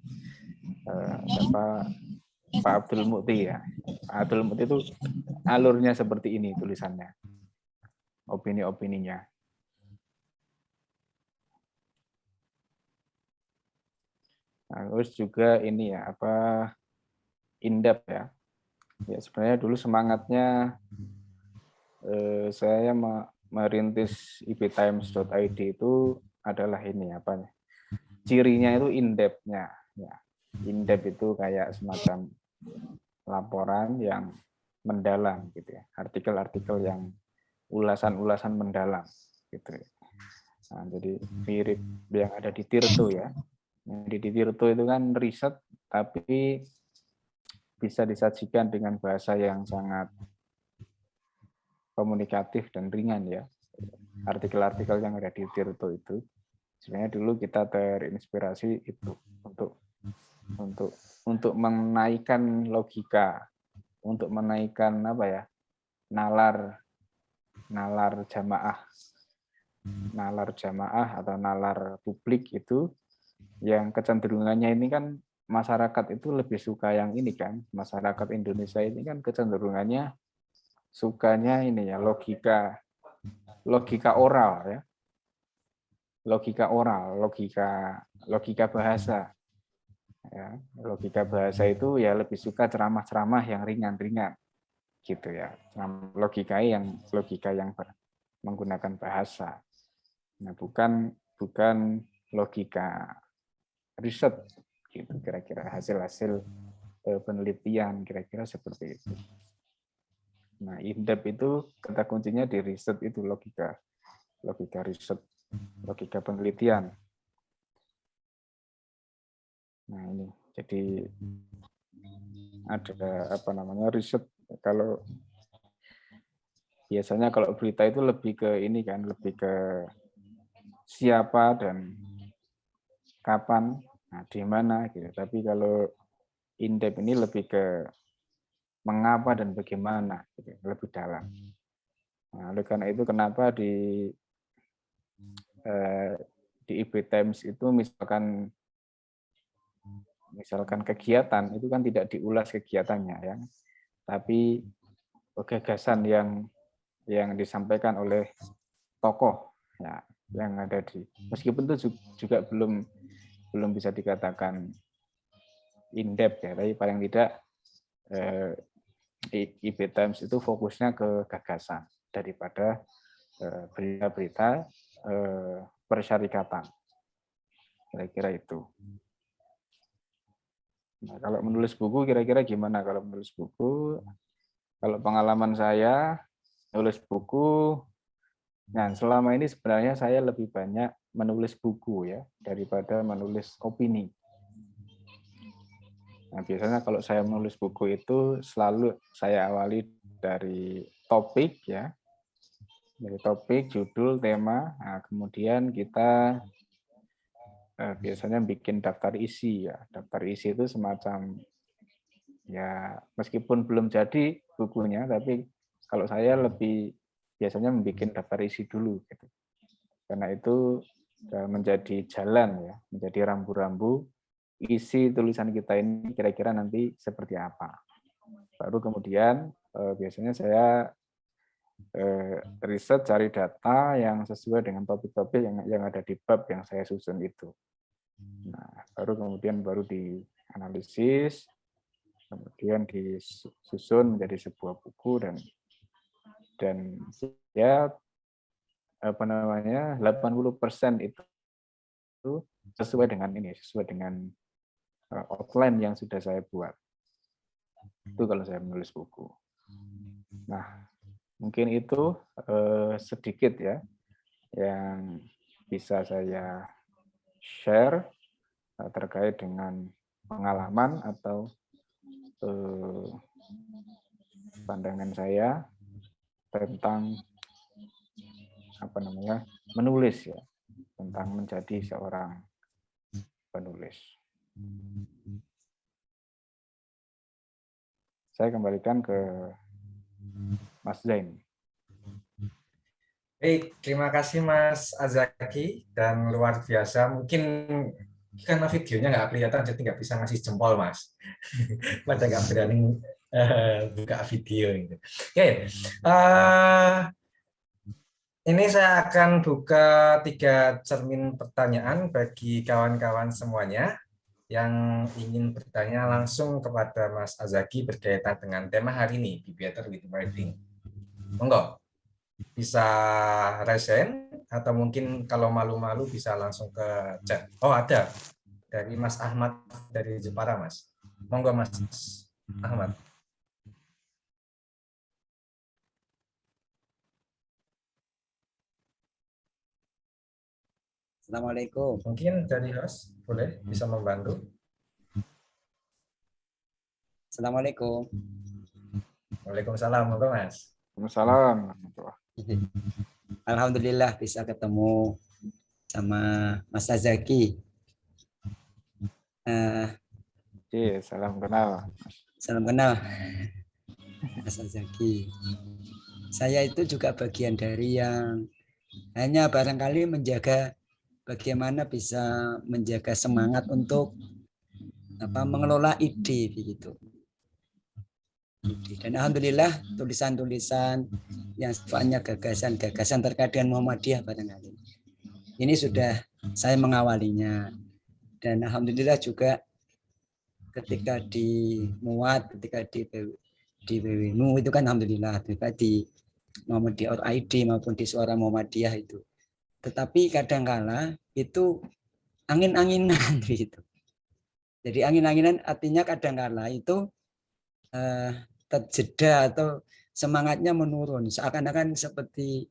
Pak Abdul Mukti ya. Pak Abdul Mukti itu alurnya seperti ini tulisannya, opini-opininya. Nah, terus juga ini ya in-depth ya. Ya sebenarnya dulu semangatnya saya merintis iptimes.id itu adalah ini cirinya itu in-depth-nya. Ya. In-depth itu kayak semacam laporan yang mendalam gitu ya. Artikel-artikel yang ulasan-ulasan mendalam gitu. Nah, jadi mirip yang ada di Tirto ya. Di Tirto itu kan riset tapi bisa disajikan dengan bahasa yang sangat komunikatif dan ringan ya. Artikel-artikel yang ada di Tirto itu sebenarnya dulu kita terinspirasi itu untuk menaikkan logika, untuk menaikkan nalar jamaah atau nalar publik itu yang kecenderungannya ini kan masyarakat itu lebih suka yang ini kan, masyarakat Indonesia ini kan kecenderungannya sukanya ini ya logika oral ya, logika bahasa ya, logika bahasa itu ya lebih suka ceramah-ceramah yang ringan-ringan gitu ya, logika yang menggunakan bahasa. Nah, bukan logika riset gitu, kira-kira hasil penelitian kira-kira seperti itu. Nah, in-depth itu kata kuncinya di riset itu logika riset, logika penelitian. Nah, ini jadi ada riset. Kalau biasanya kalau berita itu lebih ke ini kan, lebih ke siapa dan kapan, nah, di mana gitu. Tapi kalau in-depth ini lebih ke mengapa dan bagaimana, gitu, lebih dalam. Nah, oleh karena itu kenapa di iptimes itu misalkan misalkan kegiatan itu kan tidak diulas kegiatannya ya, tapi gagasan yang disampaikan oleh tokoh ya yang ada di, meskipun itu juga belum bisa dikatakan in depth ya, tapi paling tidak IB Times itu fokusnya ke gagasan daripada berita-berita persyarikatan, kira-kira itu. Nah, kalau menulis buku kira-kira gimana? Kalau menulis buku, kalau pengalaman saya nulis buku, nah selama ini sebenarnya saya lebih banyak menulis buku ya daripada menulis opini. Nah, biasanya kalau saya menulis buku itu selalu saya awali dari topik ya, dari topik, judul, tema. Nah, kemudian kita biasanya bikin daftar isi ya. Daftar isi itu semacam ya meskipun belum jadi bukunya, tapi kalau saya lebih biasanya membuat daftar isi dulu gitu. Karena itu menjadi jalan ya, menjadi rambu-rambu isi tulisan kita ini kira-kira nanti seperti apa. Baru kemudian biasanya saya riset, cari data yang sesuai dengan topik-topik yang ada di bab yang saya susun itu. Nah, baru dianalisis, kemudian disusun menjadi sebuah buku dan ya 80% itu sesuai dengan outline yang sudah saya buat. Itu kalau saya menulis buku. Nah, mungkin itu sedikit ya yang bisa saya share terkait dengan pengalaman atau pandangan saya tentang menulis ya, tentang menjadi seorang penulis. Saya kembalikan ke Mas Zain. Baik, terima kasih Mas Azaki dan luar biasa. Mungkin karena videonya nggak kelihatan jadi nggak bisa ngasih jempol Mas. Pada nggak berani buka video gitu. Oke, ini saya akan buka 3 cermin pertanyaan bagi kawan-kawan semuanya yang ingin bertanya langsung kepada Mas Azaki berkaitan dengan tema hari ini, Be Better with Writing. Monggo, bisa resen atau mungkin kalau malu-malu bisa langsung ke chat. Oh, ada dari Mas Ahmad dari Jepara, Mas. Monggo Mas Ahmad. Assalamualaikum. Mungkin dari host boleh bisa membantu. Assalamualaikum. Waalaikumsalam, monggo Mas. Waalaikumsalam. Alhamdulillah bisa ketemu sama Mas Azaki. Salam kenal. Salam kenal, Mas Azaki. Saya itu juga bagian dari yang hanya barangkali menjaga bagaimana bisa menjaga semangat untuk mengelola ide begitu. Dan alhamdulillah tulisan-tulisan yang sifatnya gagasan terkait dengan Muhammadiyah barangkali ini sudah saya mengawalinya, dan alhamdulillah juga ketika dimuat, ketika di BWMU itu kan alhamdulillah, ketika di Muhammadiyah.id maupun di Suara Muhammadiyah itu. Tetapi kadangkala itu angin-anginan gitu. Jadi angin-anginan artinya kadangkala itu terjeda atau semangatnya menurun, seakan-akan seperti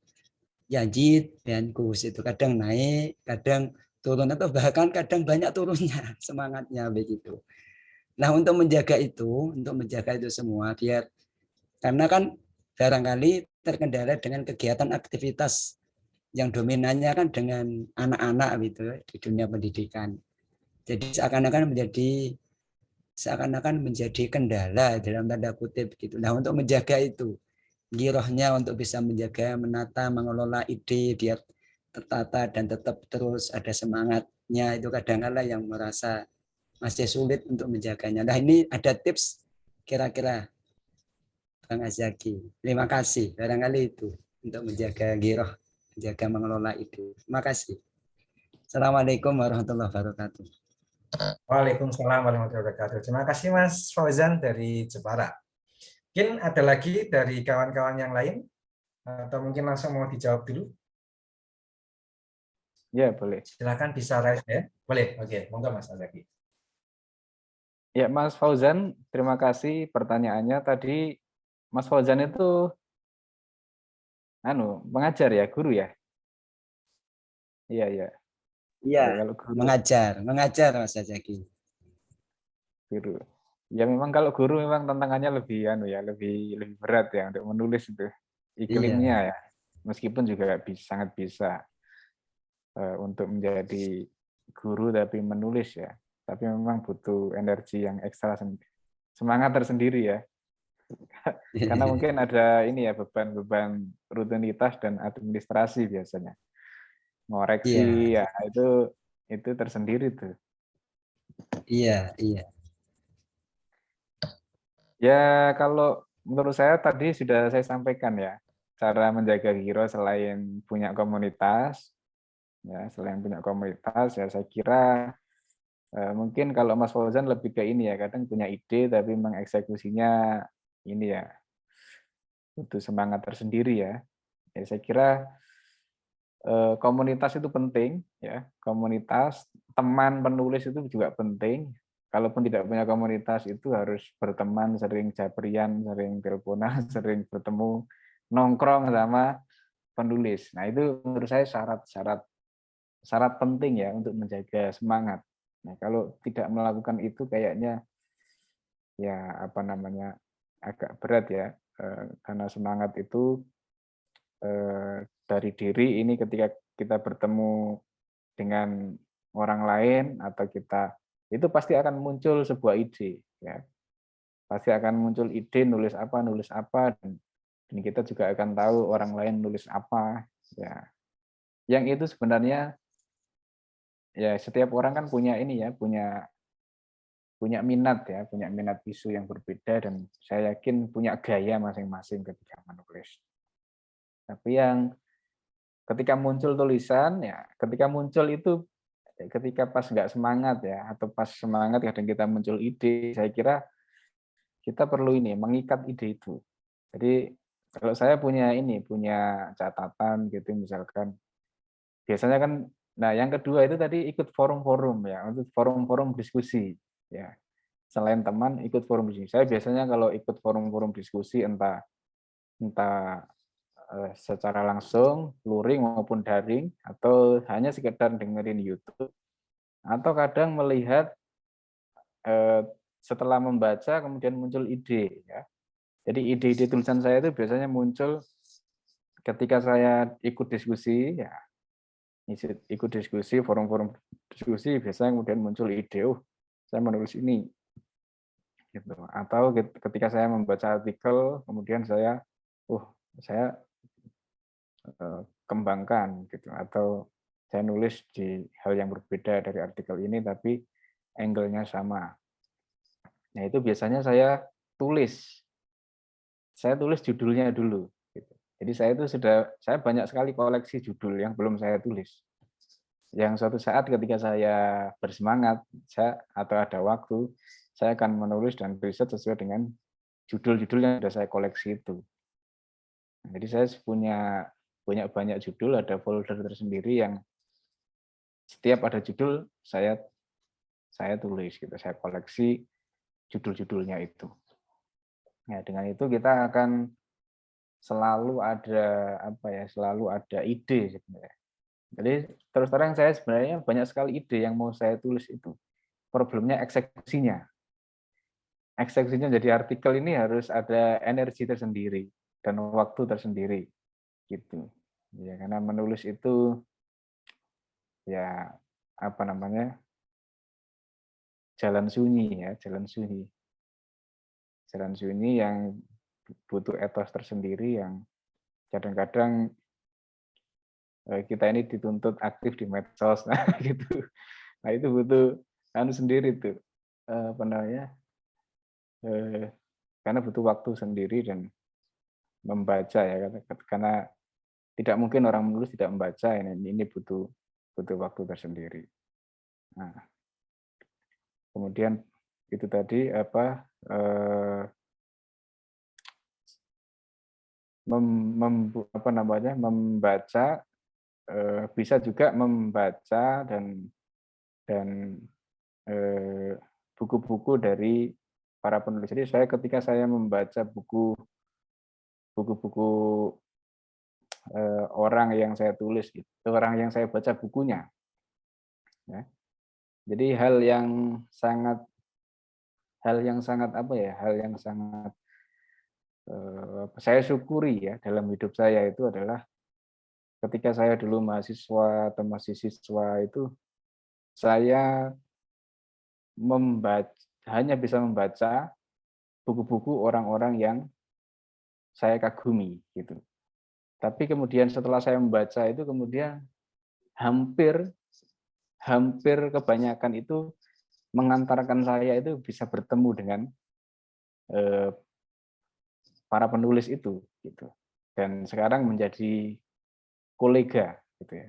Yazid dan Gus itu kadang naik, kadang turun, atau bahkan kadang banyak turunnya semangatnya begitu. Nah, untuk menjaga itu semua biar, karena kan barangkali terkendala dengan kegiatan aktivitas yang dominannya kan dengan anak-anak gitu di dunia pendidikan. Jadi seakan-akan menjadi kendala dalam tanda kutip gitu. Nah, untuk menjaga itu, girohnya untuk bisa menjaga, menata, mengelola ide biar tertata dan tetap terus ada semangatnya, itu kadang-kadang yang merasa masih sulit untuk menjaganya. Nah, ini ada tips kira-kira Bang Azaki. Terima kasih. Barangkali itu untuk menjaga giroh, menjaga mengelola ide. Terima kasih. Assalamualaikum warahmatullahi wabarakatuh. Waalaikumsalam warahmatullahi wabarakatuh. Terima kasih Mas Fauzan dari Jepara. Mungkin ada lagi dari kawan-kawan yang lain? Atau mungkin langsung mau dijawab dulu? Ya, boleh. Silakan bisa raise ya. Boleh. Oke, monggo Mas Azaki. Ya, Mas Fauzan, terima kasih pertanyaannya. Tadi Mas Fauzan itu mengajar ya, guru ya? Iya, iya. Iya, Ya, kalau guru, mengajar Mas Azaki. guru. Ya memang kalau guru memang tantangannya lebih lebih berat ya untuk menulis itu. Iya, Iklimnya ya. Meskipun juga sangat bisa untuk menjadi guru tapi menulis ya. Tapi memang butuh energi yang ekstra, semangat tersendiri ya. Karena mungkin ada ini ya, beban-beban rutinitas dan administrasi biasanya. iya, Ngoreksi ya, itu tersendiri tuh. iya, iya. Ya kalau menurut saya tadi sudah saya sampaikan ya, cara menjaga giro selain punya komunitas, ya selain punya komunitas ya saya kira mungkin kalau Mas Fauzan lebih ke ini ya, kadang punya ide tapi mengeksekusinya ini ya butuh semangat tersendiri ya. Ya saya kira komunitas itu penting ya, komunitas, teman penulis itu juga penting. Kalaupun tidak punya komunitas itu harus berteman, sering jabrian, sering teleponan, sering bertemu, nongkrong sama penulis. Nah itu menurut saya syarat penting ya untuk menjaga semangat. Nah kalau tidak melakukan itu kayaknya ya agak berat ya, karena semangat itu dari diri ini ketika kita bertemu dengan orang lain atau kita itu pasti akan muncul sebuah ide ya, pasti akan muncul ide nulis apa dan kita juga akan tahu orang lain nulis apa ya, yang itu sebenarnya ya setiap orang kan punya ini ya, punya punya minat ya, punya minat isu yang berbeda dan saya yakin punya gaya masing-masing ketika menulis. Tapi yang ketika muncul tulisan ya, ketika muncul itu ketika pas nggak semangat ya, atau pas semangat kadang kita muncul ide, saya kira kita perlu ini mengikat ide itu. Jadi kalau saya punya catatan gitu misalkan, biasanya kan, nah yang kedua itu tadi ikut forum-forum ya, untuk forum-forum diskusi ya. Selain teman ikut forum diskusi. Saya biasanya kalau ikut forum-forum diskusi entah entah secara langsung, luring maupun daring, atau hanya sekedar dengerin YouTube, atau kadang melihat setelah membaca kemudian muncul ide ya. Jadi ide-ide tulisan saya itu biasanya muncul ketika saya ikut diskusi ya, ikut diskusi forum-forum diskusi biasanya kemudian muncul ide, oh saya menulis ini gitu. Atau ketika saya membaca artikel kemudian saya kembangkan gitu, atau saya nulis di hal yang berbeda dari artikel ini tapi angle-nya sama. Nah, itu biasanya saya tulis judulnya dulu gitu. Jadi saya banyak sekali koleksi judul yang belum saya tulis. Yang suatu saat ketika saya bersemangat, atau ada waktu, saya akan menulis dan riset sesuai dengan judul-judul yang sudah saya koleksi itu. Jadi saya punya banyak judul, ada folder tersendiri yang setiap ada judul saya tulis gitu, saya koleksi judul-judulnya itu. Nah, dengan itu kita akan selalu ada ide sebenarnya. Jadi terus terang saya sebenarnya banyak sekali ide yang mau saya tulis itu. Problemnya eksekusinya. Eksekusinya jadi artikel ini harus ada energi tersendiri dan waktu tersendiri gitu. Ya, karena menulis itu ya jalan sunyi ya, jalan sunyi yang butuh etos tersendiri yang kadang-kadang kita ini dituntut aktif di medsos, nah gitu. Nah itu butuh sendiri tuh. apa namanya, karena butuh waktu sendiri dan membaca ya, karena tidak mungkin orang menulis tidak membaca, ini butuh waktu tersendiri. Nah, kemudian itu tadi apa, apa namanya, membaca, bisa juga membaca dan buku-buku dari para penulis. Jadi ketika saya membaca buku-buku orang yang saya tulis, gitu, orang yang saya baca bukunya, ya. Jadi hal yang sangat apa ya, hal yang sangat saya syukuri ya dalam hidup saya itu adalah ketika saya dulu mahasiswa atau masih siswa itu, saya hanya bisa membaca buku-buku orang-orang yang saya kagumi gitu. Tapi kemudian setelah saya membaca itu kemudian hampir kebanyakan itu mengantarkan saya itu bisa bertemu dengan para penulis itu gitu. Dan sekarang menjadi kolega gitu ya.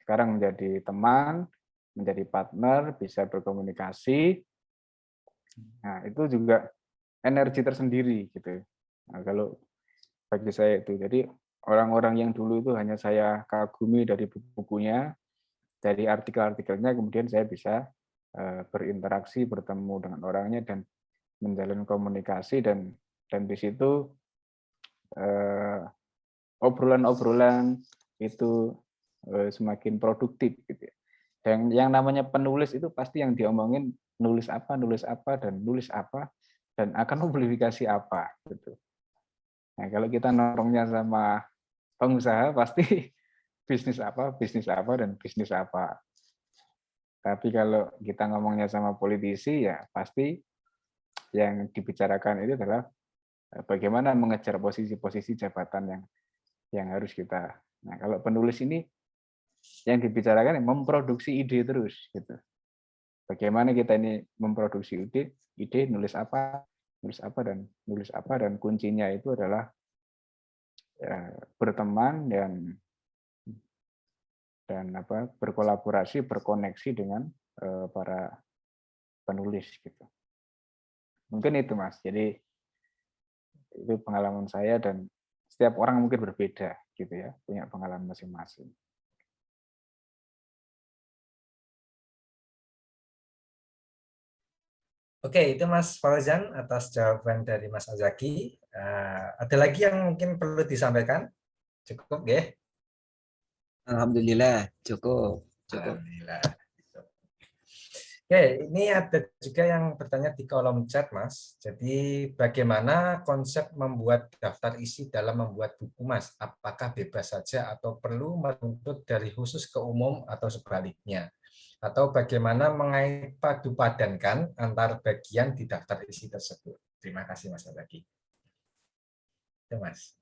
Sekarang menjadi teman, menjadi partner, bisa berkomunikasi. Nah, itu juga energi tersendiri gitu. Nah, kalau bagi saya itu. Jadi orang-orang yang dulu itu hanya saya kagumi dari buku-bukunya, dari artikel-artikelnya, kemudian saya bisa berinteraksi, bertemu dengan orangnya dan menjalin komunikasi dan di situ obrolan-obrolan itu semakin produktif gitu ya. Dan yang namanya penulis itu pasti yang diomongin nulis apa dan akan mempublikasi apa gitu. Nah, kalau kita nongkrongnya sama pengusaha pasti bisnis apa dan bisnis apa. Tapi kalau kita ngomongnya sama politisi ya pasti yang dibicarakan itu adalah bagaimana mengejar posisi-posisi jabatan yang harus kita. Nah, kalau penulis ini yang dibicarakan memproduksi ide terus gitu. Bagaimana kita ini memproduksi ide nulis apa dan kuncinya itu adalah berteman dan berkolaborasi, berkoneksi dengan para penulis gitu. Mungkin itu Mas. Jadi itu pengalaman saya dan setiap orang mungkin berbeda gitu ya, punya pengalaman masing-masing. Oke, itu Mas Fauzan atas jawaban dari Mas Azaki. Ada lagi yang mungkin perlu disampaikan? Cukup, ya? Alhamdulillah cukup. Alhamdulillah. Oke, ini ada juga yang bertanya di kolom chat, Mas. Jadi, bagaimana konsep membuat daftar isi dalam membuat buku, Mas? Apakah bebas saja atau perlu menuntut dari khusus ke umum atau sebaliknya? Atau bagaimana padupadankan antar bagian di daftar isi tersebut? Terima kasih, Mas Azaki. Itu, Mas.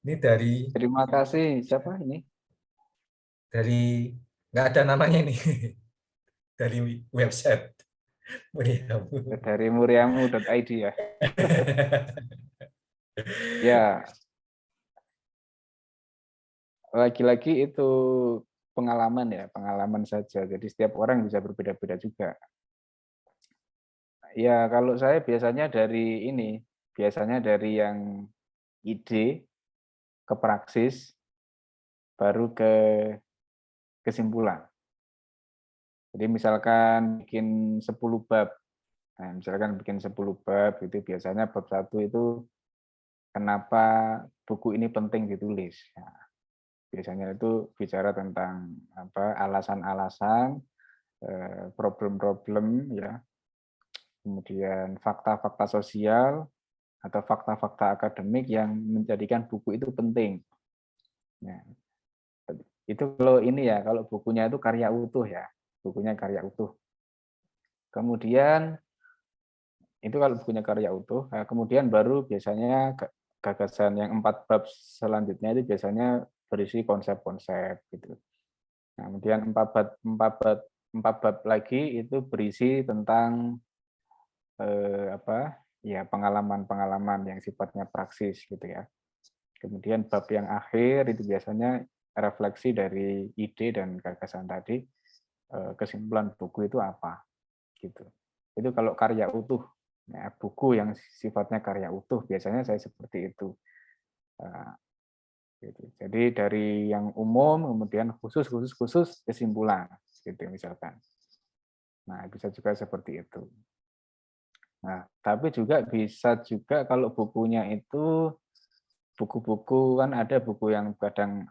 Ini dari Terima kasih. Siapa ini? nggak ada namanya ini. Dari website Muriamu. Dari muriamu.id ya. Ya, lagi-lagi itu pengalaman saja. Jadi setiap orang bisa berbeda-beda juga. Ya, kalau saya biasanya dari yang ide ke praksis, baru ke kesimpulan. Jadi misalkan bikin 10 bab. Nah, misalkan bikin 10 bab itu biasanya bab 1 itu kenapa buku ini penting ditulis. Nah, biasanya itu bicara tentang alasan-alasan, problem-problem ya. Kemudian fakta-fakta sosial atau fakta-fakta akademik yang menjadikan buku itu penting. Nah, itu kalau bukunya itu karya utuh ya, bukunya karya utuh. Kemudian itu kalau bukunya karya utuh, kemudian baru biasanya gagasan yang 4 bab selanjutnya itu biasanya berisi konsep-konsep gitu. Nah, kemudian 4 4 bab lagi itu berisi tentang pengalaman-pengalaman yang sifatnya praksis gitu ya. Kemudian bab yang akhir itu biasanya refleksi dari ide dan gagasan tadi, kesimpulan buku itu apa gitu. Itu kalau karya utuh, ya, buku yang sifatnya karya utuh biasanya saya seperti itu. Gitu. Jadi dari yang umum kemudian khusus kesimpulan gitu misalkan. Nah, bisa juga seperti itu. Nah, tapi juga bisa juga kalau bukunya itu buku-buku, kan ada buku yang kadang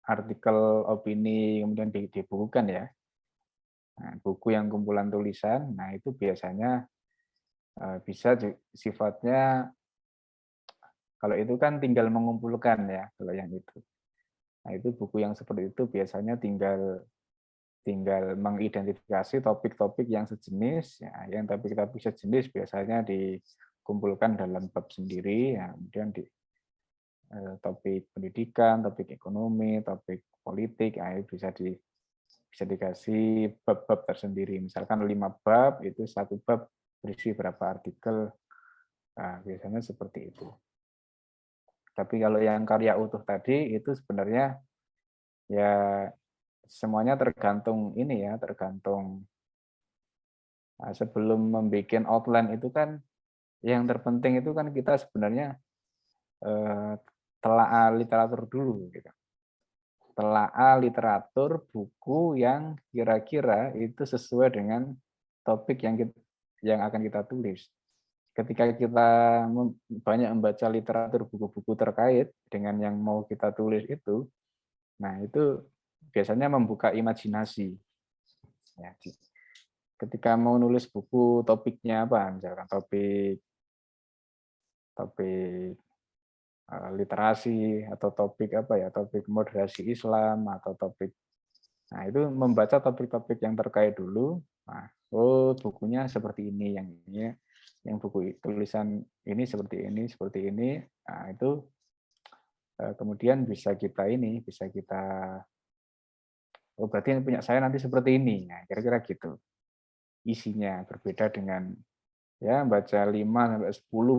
artikel opini kemudian dibukukan ya. Nah, buku yang kumpulan tulisan, nah itu biasanya bisa sifatnya, kalau itu kan tinggal mengumpulkan ya, kalau yang itu. Nah, itu buku yang seperti itu biasanya tinggal mengidentifikasi topik-topik yang sejenis, ya, yang topik-topik sejenis biasanya dikumpulkan dalam bab sendiri, ya, kemudian di topik pendidikan, topik ekonomi, topik politik, ya, bisa dikasih bab-bab tersendiri. Misalkan 5 bab, itu satu bab berisi berapa artikel, nah, biasanya seperti itu. Tapi kalau yang karya utuh tadi itu sebenarnya ya semuanya tergantung ini ya, tergantung sebelum membuat outline itu kan yang terpenting itu kan kita sebenarnya telaah literatur dulu gitu. Telaah literatur buku yang kira-kira itu sesuai dengan topik yang akan kita tulis. Ketika kita banyak membaca literatur buku-buku terkait dengan yang mau kita tulis itu, nah itu biasanya membuka imajinasi. Ya, ketika mau nulis buku topiknya apa, misalkan topik literasi atau topik topik moderasi Islam atau topik, nah itu membaca topik-topik yang terkait dulu. Nah, oh bukunya seperti ini, yang buku tulisan ini seperti ini. Nah itu kemudian bisa kita oh berarti yang punya saya nanti seperti ini. Nah, kira-kira gitu. Isinya berbeda dengan ya baca 5-10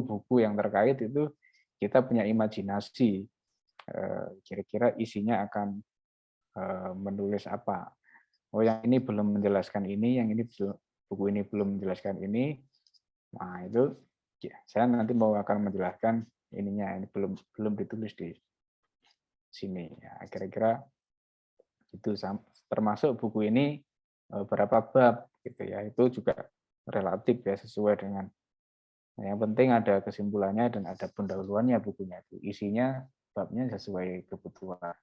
buku yang terkait itu kita punya imajinasi kira-kira isinya akan menulis apa. Oh yang ini belum menjelaskan ini, buku ini belum menjelaskan ini. Nah itu ya, saya nanti mau akan menjelaskan ininya, ini belum ditulis di sini. Ya, kira-kira itu termasuk buku ini berapa bab gitu ya, itu juga relatif ya sesuai dengan. Nah, yang penting ada kesimpulannya dan ada pendahuluannya bukunya itu, isinya babnya sesuai kebutuhan.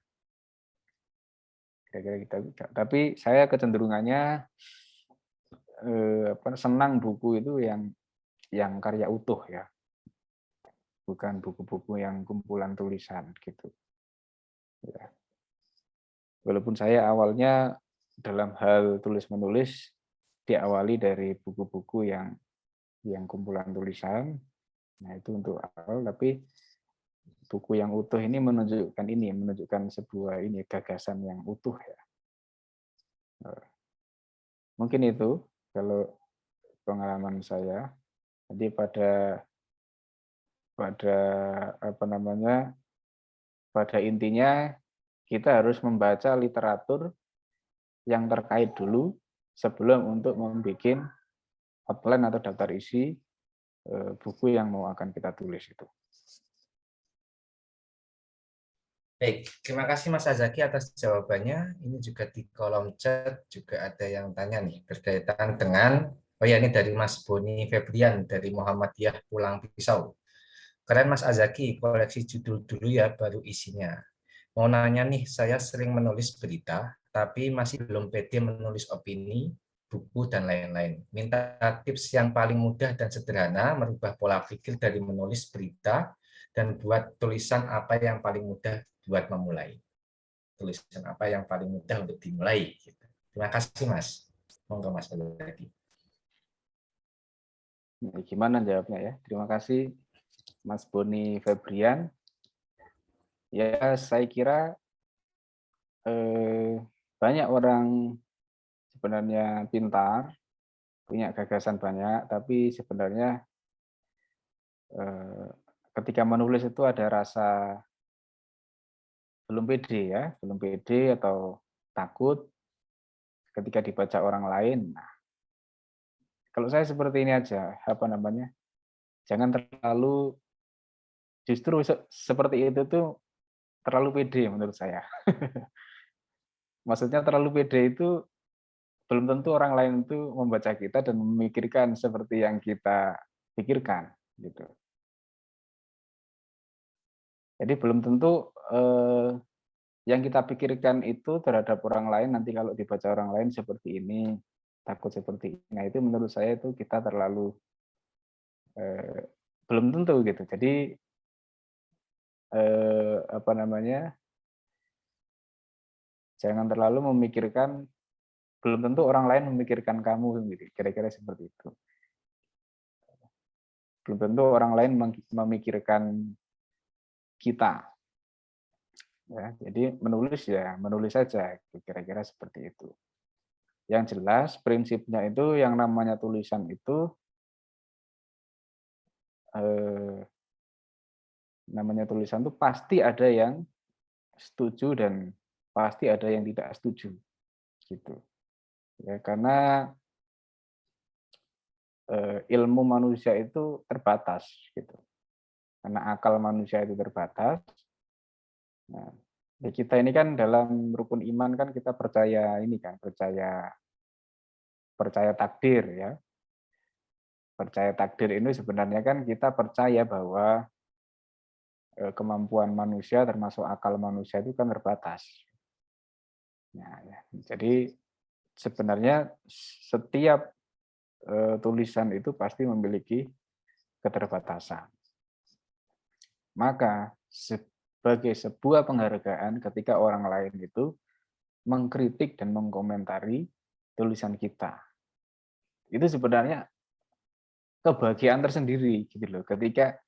Kira-kira kita. Tapi saya kecenderungannya senang buku itu yang karya utuh ya, bukan buku-buku yang kumpulan tulisan gitu. Ya. Walaupun saya awalnya dalam hal tulis-menulis diawali dari buku-buku yang kumpulan tulisan, nah itu untuk awal, tapi buku yang utuh ini menunjukkan sebuah gagasan yang utuh ya. Mungkin itu kalau pengalaman saya. Jadi pada intinya kita harus membaca literatur yang terkait dulu sebelum untuk membuat outline atau daftar isi buku yang mau akan kita tulis itu. Baik, terima kasih Mas Azaki atas jawabannya. Ini juga di kolom chat juga ada yang tanya nih berkaitan dengan, oh ya ini dari Mas Boni Febrian dari Muhammadiyah Pulang Pisau. Keren Mas Azaki, koleksi judul dulu ya baru isinya. Mau nanya nih, saya sering menulis berita, tapi masih belum pede menulis opini, buku, dan lain-lain. Minta tips yang paling mudah dan sederhana merubah pola pikir dari menulis berita dan buat tulisan apa yang paling mudah buat memulai. Tulisan apa yang paling mudah untuk dimulai. Terima kasih Mas. Monggo Mas lagi. Nah, gimana jawabnya ya? Terima kasih Mas Boni Febrian. Ya, saya kira banyak orang sebenarnya pintar, punya gagasan banyak, tapi sebenarnya ketika menulis itu ada rasa belum pede ya, belum pede atau takut ketika dibaca orang lain. Nah, kalau saya seperti ini aja, apa namanya? Jangan terlalu justru seperti itu tuh terlalu pede menurut saya. Maksudnya terlalu pede itu belum tentu orang lain itu membaca kita dan memikirkan seperti yang kita pikirkan gitu. Jadi belum tentu yang kita pikirkan itu terhadap orang lain nanti kalau dibaca orang lain seperti ini, takut seperti ini. Nah, itu menurut saya itu kita terlalu belum tentu gitu. Jadi apa namanya? Jangan terlalu memikirkan belum tentu orang lain memikirkan kamu gitu. Kira-kira seperti itu. Belum tentu orang lain memikirkan kita. Ya, jadi menulis saja kira-kira seperti itu. Yang jelas prinsipnya itu yang namanya tulisan itu namanya tulisan itu pasti ada yang setuju dan pasti ada yang tidak setuju gitu. Ya, karena ilmu manusia itu terbatas gitu. Karena akal manusia itu terbatas. Nah, ya kita ini kan dalam rukun iman kan kita percaya ini kan, percaya takdir ya. Percaya takdir ini sebenarnya kan kita percaya bahwa kemampuan manusia termasuk akal manusia itu kan terbatas. Nah, ya. Jadi sebenarnya setiap tulisan itu pasti memiliki keterbatasan. Maka sebagai sebuah penghargaan ketika orang lain itu mengkritik dan mengkomentari tulisan kita. Itu sebenarnya kebahagiaan tersendiri gitu loh. Ketika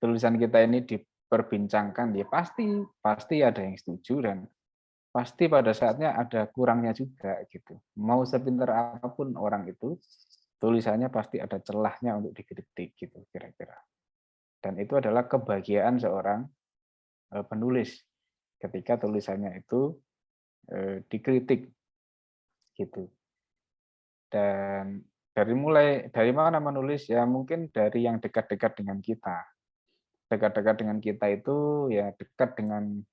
tulisan kita ini diperbincangkan, ya pasti ada yang setuju dan pasti pada saatnya ada kurangnya juga gitu. Mau sepintar apapun orang itu, tulisannya pasti ada celahnya untuk dikritik gitu kira-kira. Dan itu adalah kebahagiaan seorang penulis ketika tulisannya itu dikritik gitu. Dan dari mana menulis ya mungkin dari yang dekat-dekat dengan kita. Dekat-dekat dengan kita itu ya dekat dengan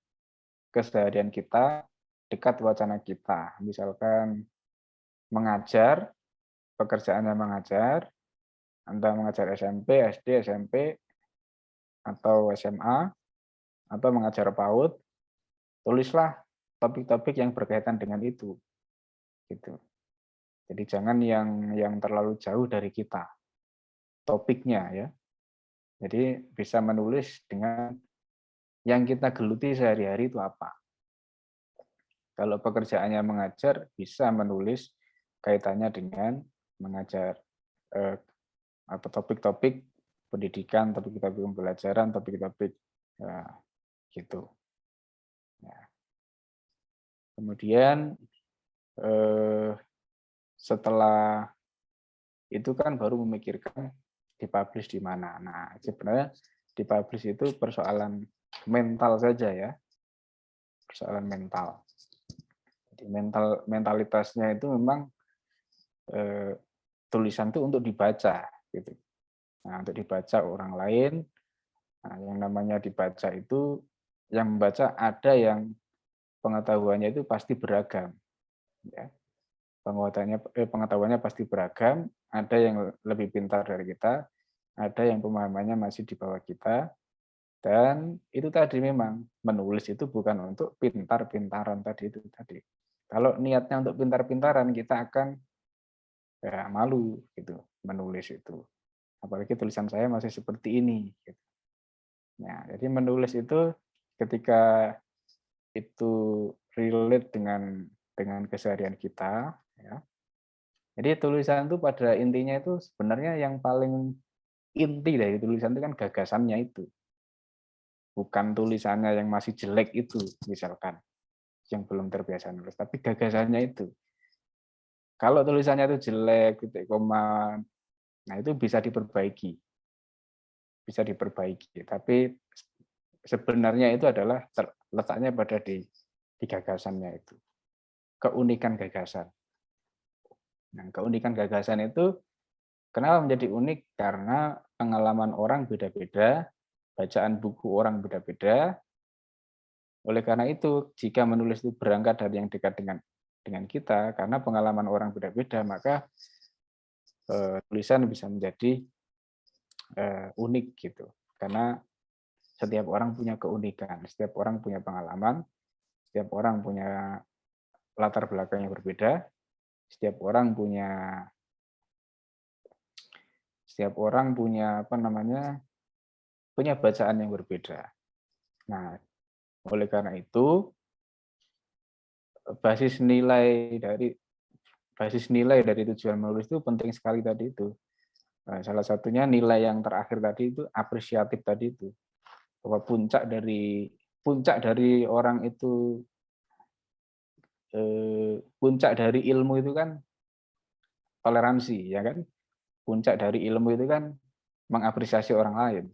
keseharian kita, dekat wacana kita. Misalkan mengajar, pekerjaannya mengajar, Anda mengajar SMP, SD, SMP, atau SMA, atau mengajar PAUD, tulislah topik-topik yang berkaitan dengan itu. Gitu. Jadi jangan yang terlalu jauh dari kita, topiknya ya. Jadi bisa menulis dengan yang kita geluti sehari-hari itu apa. Kalau pekerjaannya mengajar, bisa menulis kaitannya dengan mengajar topik-topik pendidikan, topik-topik pembelajaran, topik-topik gitu. Ya. Kemudian setelah itu kan baru memikirkan dipublish di mana. Nah, sebenarnya dipublish itu persoalan mental saja ya, persoalan mental. Jadi mentalitasnya itu memang tulisan itu untuk dibaca gitu. Nah, untuk dibaca orang lain, nah, yang namanya dibaca itu yang membaca ada yang pengetahuannya itu pasti beragam, ya. Pengetahuannya pasti beragam, ada yang lebih pintar dari kita, ada yang pemahamannya masih di bawah kita, dan itu tadi memang menulis itu bukan untuk pintar-pintaran tadi itu tadi. Kalau niatnya untuk pintar-pintaran kita akan ya malu gitu menulis itu. Apalagi tulisan saya masih seperti ini. Gitu. Nah, jadi menulis itu ketika itu relate dengan keseharian kita, ya. Jadi tulisan itu pada intinya itu sebenarnya yang paling inti dari tulisan itu kan gagasannya itu. Bukan tulisannya yang masih jelek itu, misalkan, yang belum terbiasa nulis, tapi gagasannya itu. Kalau tulisannya itu jelek, titik koma, nah itu bisa diperbaiki. Bisa diperbaiki. Tapi sebenarnya itu adalah letaknya pada di gagasannya itu. Keunikan gagasan. Nah, keunikan gagasan itu kenapa menjadi unik? Karena pengalaman orang beda-beda, bacaan buku orang beda-beda. Oleh karena itu, jika menulis itu berangkat dari yang dekat dengan kita, karena pengalaman orang beda-beda, maka tulisan bisa menjadi unik gitu. Karena setiap orang punya keunikan, setiap orang punya pengalaman, setiap orang punya latar belakang yang berbeda, setiap orang punya apa namanya, punya bacaan yang berbeda. Nah, oleh karena itu basis nilai dari tujuan menulis itu penting sekali tadi itu. Nah, salah satunya nilai yang terakhir tadi itu apresiatif tadi itu. Bahwa puncak dari orang itu puncak dari ilmu itu kan toleransi, ya kan? Puncak dari ilmu itu kan mengapresiasi orang lain.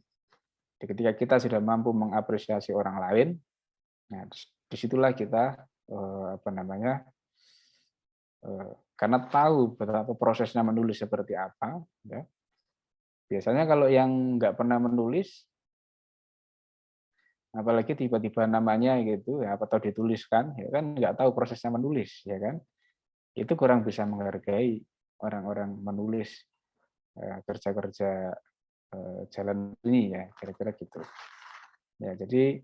Ketika kita sudah mampu mengapresiasi orang lain, nah disitulah kita apa namanya, karena tahu betapa prosesnya menulis seperti apa. Ya. Biasanya kalau yang nggak pernah menulis, apalagi tiba-tiba namanya gitu, ya, atau dituliskan, ya kan nggak tahu prosesnya menulis, ya kan? Itu kurang bisa menghargai orang-orang menulis kerja-kerja jalan ini ya, kira-kira gitu. Ya, jadi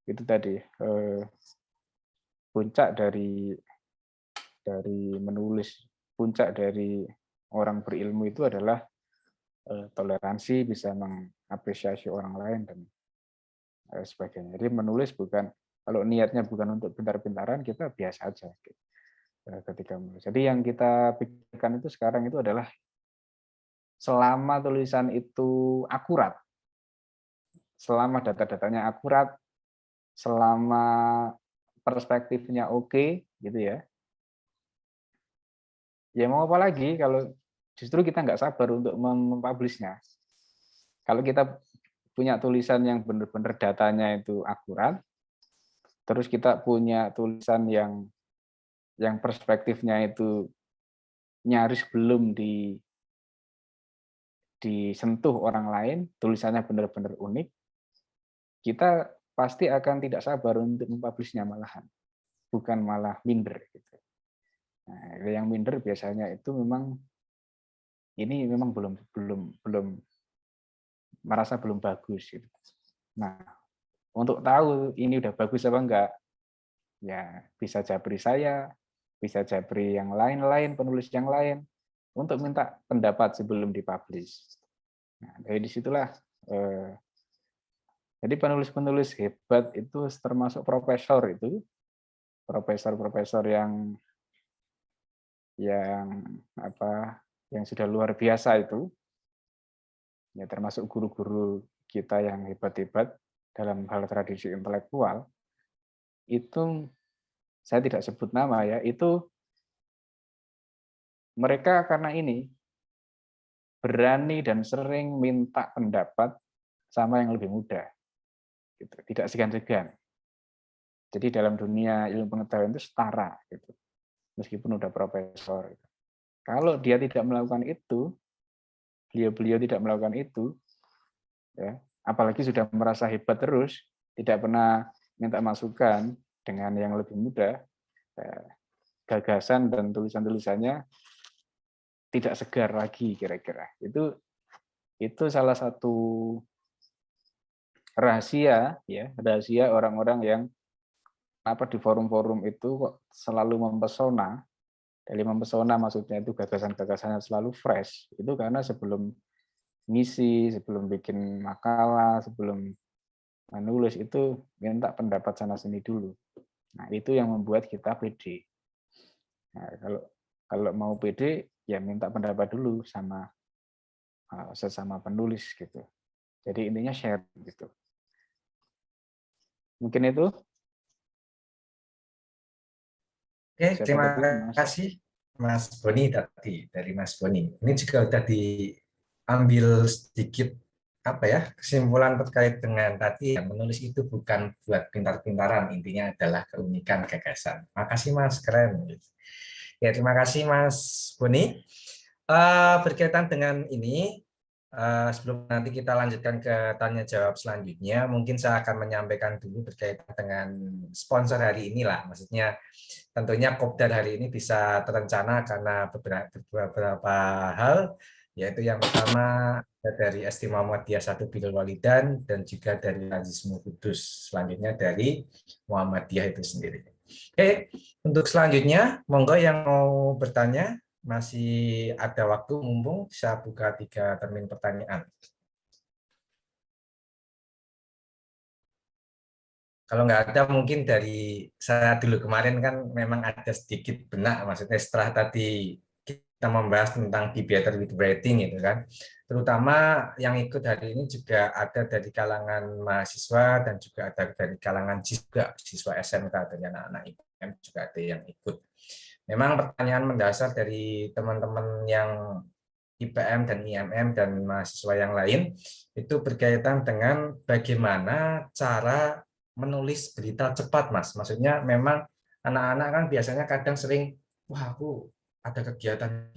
itu tadi puncak dari menulis, puncak dari orang berilmu itu adalah toleransi, bisa mengapresiasi orang lain dan sebagainya. Jadi menulis bukan, kalau niatnya bukan untuk pintar-pintaran, kita biasa aja ketika menulis. Jadi yang kita pikirkan itu sekarang itu adalah selama tulisan itu akurat, selama data-datanya akurat, selama perspektifnya oke, gitu ya. Ya mau apa lagi kalau justru kita nggak sabar untuk mempublishnya. Kalau kita punya tulisan yang benar-benar datanya itu akurat, terus kita punya tulisan yang perspektifnya itu nyaris belum disentuh orang lain, tulisannya benar-benar unik, kita pasti akan tidak sabar untuk mempublishnya malahan, bukan malah minder. Gitu. Nah, yang minder biasanya itu memang belum merasa belum bagus. Gitu. Nah, untuk tahu ini udah bagus apa enggak, ya bisa japri saya, bisa japri yang lain-lain, penulis yang lain, untuk minta pendapat sebelum dipublish. Nah, dari disitulah, jadi penulis-penulis hebat itu termasuk profesor yang sudah luar biasa itu, ya termasuk guru-guru kita yang hebat-hebat dalam hal tradisi intelektual, itu saya tidak sebut nama ya, itu mereka karena ini berani dan sering minta pendapat sama yang lebih muda, gitu. Tidak segan-segan. Jadi dalam dunia ilmu pengetahuan itu setara, gitu. Meskipun udah profesor. Gitu. Kalau dia tidak melakukan itu, beliau tidak melakukan itu, ya, apalagi sudah merasa hebat terus, tidak pernah minta masukan dengan yang lebih muda, ya, gagasan dan tulisan-tulisannya tidak segar lagi kira-kira. Itu salah satu rahasia orang-orang yang di forum-forum itu kok selalu mempesona. Dari mempesona maksudnya itu gagasan-gagasannya selalu fresh. Itu karena sebelum ngisi, sebelum bikin makalah, sebelum menulis itu minta pendapat sana sini dulu. Nah, itu yang membuat kita pede. Nah, kalau mau pede ya minta pendapat dulu sama sesama penulis gitu. Jadi intinya share gitu. Mungkin itu. Oke, Siapa terima tadi, Mas? kasih Mas Boni tadi dari Mas Boni. Ini juga sudah diambil sedikit apa ya kesimpulan terkait dengan tadi ya, menulis itu bukan buat pintar-pintaran, intinya adalah keunikan gagasan. Makasih Mas, keren. Ya, terima kasih Mas Boni. Berkaitan dengan ini, sebelum nanti kita lanjutkan ke tanya jawab selanjutnya, mungkin saya akan menyampaikan dulu berkaitan dengan sponsor hari inilah. Maksudnya tentunya Kopdar hari ini bisa terencana karena beberapa hal, yaitu yang pertama dari ST Muhammadiyah 1 Birrul Walidain dan juga dari Lazismu Kudus, selanjutnya dari Muhammadiyah itu sendiri. Oke, untuk selanjutnya, monggo yang mau bertanya, masih ada waktu, mumpung saya buka 3 termin pertanyaan. Kalau nggak ada, mungkin dari saya dulu. Kemarin kan memang ada sedikit benak, maksudnya setelah tadi kita membahas tentang Be Better with Writing itu kan, terutama yang ikut hari ini juga ada dari kalangan mahasiswa dan juga ada dari kalangan siswa SMK dan anak-anak IPM juga ada yang ikut. Memang pertanyaan mendasar dari teman-teman yang IPM dan IMM dan mahasiswa yang lain itu berkaitan dengan bagaimana cara menulis berita cepat, Mas. Maksudnya memang anak-anak kan biasanya kadang sering, wah aku ada kegiatan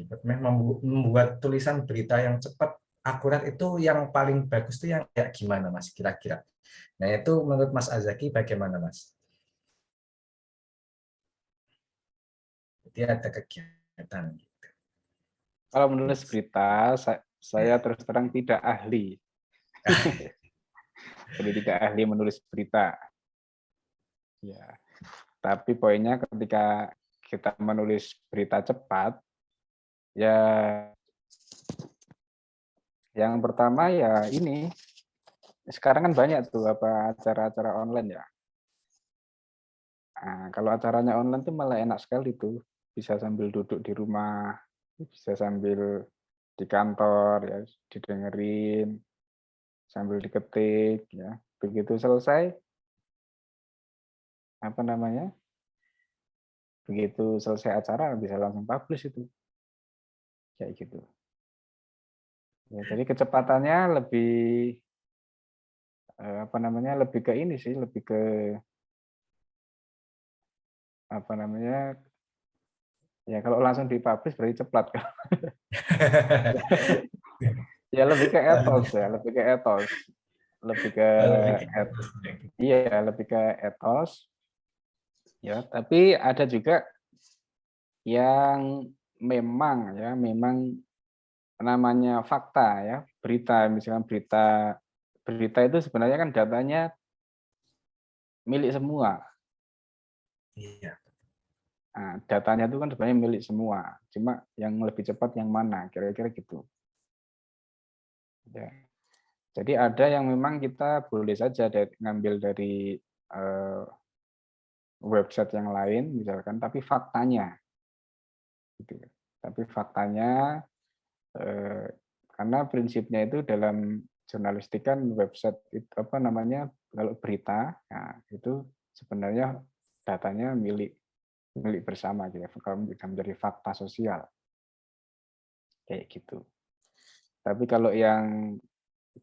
membuat tulisan berita yang cepat, akurat, itu yang paling bagus itu yang kayak gimana, Mas, kira-kira. Nah, itu menurut Mas Azaki bagaimana, Mas? Jadi ada kegiatan. Kalau menulis berita, saya terus terang tidak ahli. Jadi tidak ahli menulis berita. Ya, tapi poinnya ketika kita menulis berita cepat, ya yang pertama ya ini, sekarang kan banyak tuh apa acara-acara online ya. Nah, kalau acaranya online tuh malah enak sekali tuh, bisa sambil duduk di rumah, bisa sambil di kantor ya, didengerin, sambil diketik ya. Begitu selesai, apa namanya? Begitu selesai acara bisa langsung publish itu. Kayak gitu. Ya, jadi kecepatannya lebih apa namanya? Lebih ke ini sih, lebih ke apa namanya? Ya kalau langsung dipublish berarti cepat kan. Ya lebih ke ethos ya, lebih ke ethos. Lebih ke iya, lebih ke ethos. Ya, tapi ada juga yang memang namanya fakta ya, berita, misalkan berita itu sebenarnya kan datanya milik semua. Iya. Nah, datanya itu kan sebenarnya milik semua. Cuma yang lebih cepat yang mana, kira-kira gitu. Ya. Jadi ada yang memang kita boleh saja ngambil dari website yang lain, misalkan, tapi faktanya, gitu. Tapi faktanya, karena prinsipnya itu dalam jurnalistik kan website itu apa namanya, kalau berita, nah, itu sebenarnya datanya milik bersama gitu, kalau menjadi fakta sosial kayak gitu. Tapi kalau yang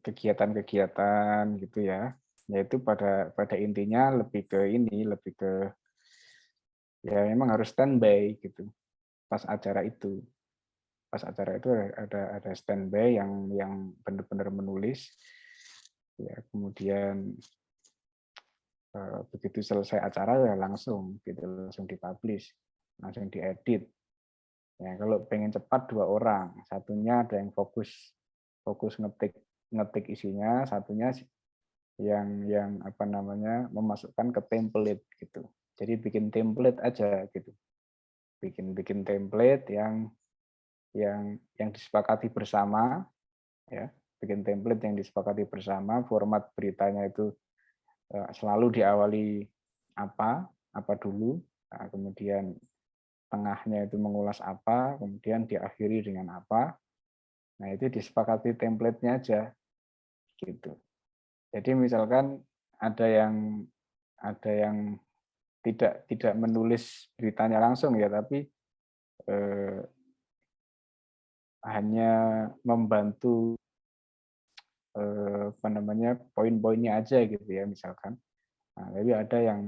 kegiatan-kegiatan gitu ya, yaitu pada intinya lebih ke ini, lebih ke ya memang harus standby gitu pas acara itu. Pas acara itu ada standby yang benar-benar menulis, ya kemudian begitu selesai acara ya langsung gitu, langsung dipublish, langsung diedit. Ya kalau pengen cepat 2 orang, satunya ada yang fokus ngetik isinya, satunya yang apa namanya memasukkan ke template gitu. Jadi bikin template aja gitu. Bikin template yang disepakati bersama ya, bikin template yang disepakati bersama, format beritanya itu selalu diawali apa dulu, nah, kemudian tengahnya itu mengulas apa, kemudian diakhiri dengan apa. Nah, itu disepakati template-nya aja gitu. Jadi misalkan ada yang tidak menulis beritanya langsung ya, tapi hanya membantu poin-poinnya aja gitu ya misalkan. Nah, tapi ada yang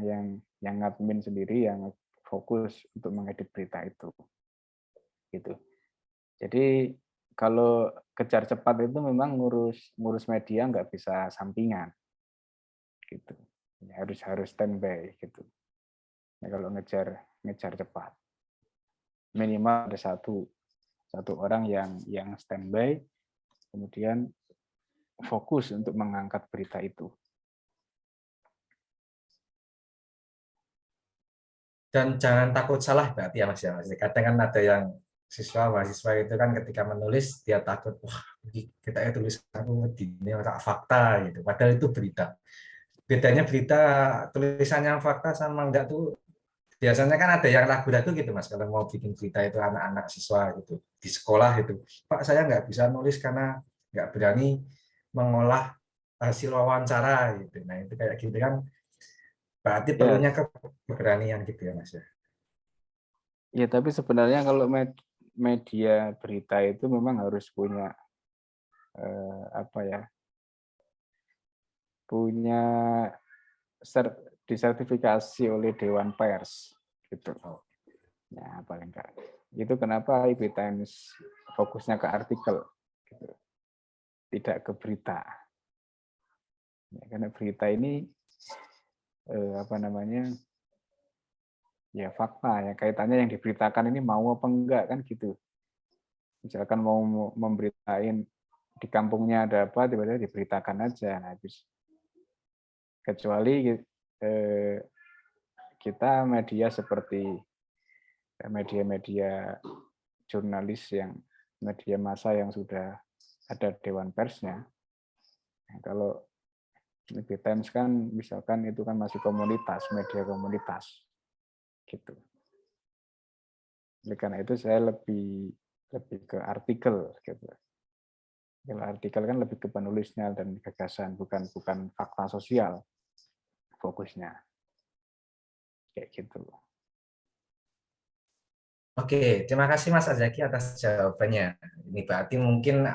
ngadmin sendiri yang fokus untuk mengedit berita itu. Gitu. Jadi kalau kejar cepat itu memang ngurus media nggak bisa sampingan. Gitu. Ya, harus standby gitu. Ya, kalau ngejar cepat. Minimal ada satu orang yang standby, kemudian fokus untuk mengangkat berita itu. Dan jangan takut salah berarti ya Mas ya. Kadang kan ada yang mahasiswa itu kan ketika menulis dia takut, wah kita tulis aku ini orang fakta gitu. Padahal itu berita. Bedanya berita tulisannya fakta sama enggak tuh biasanya kan ada yang ragu-ragu gitu Mas kalau mau bikin berita itu anak-anak siswa gitu di sekolah itu. Pak saya nggak bisa nulis karena nggak berani mengolah hasil wawancara gitu. Nah itu kayak gitu kan berarti Ya, perlunya keberanian gitu ya Mas ya. ya tapi sebenarnya kalau media berita itu memang harus punya punya disertifikasi oleh Dewan Pers gitu. Ya paling enggak. Itu kenapa IP Times fokusnya ke artikel gitu. Tidak ke berita. Ya, karena berita ini ya fakta ya, kaitannya yang diberitakan ini mau apa enggak kan gitu. Misalkan mau memberitain di kampungnya ada apa, tiba-tiba diberitakan aja. Nah, kecuali kita media seperti media-media jurnalis yang media massa yang sudah ada Dewan Persnya. Nah, kalau Media Times kan misalkan itu kan masih komunitas, media komunitas gitu. Oleh karena itu saya lebih ke artikel gitu. Kalau artikel kan lebih ke penulisnya dan gagasan, bukan fakta sosial fokusnya. Kayak gitu. Oke, terima kasih Mas Azaki atas jawabannya. Ini berarti mungkin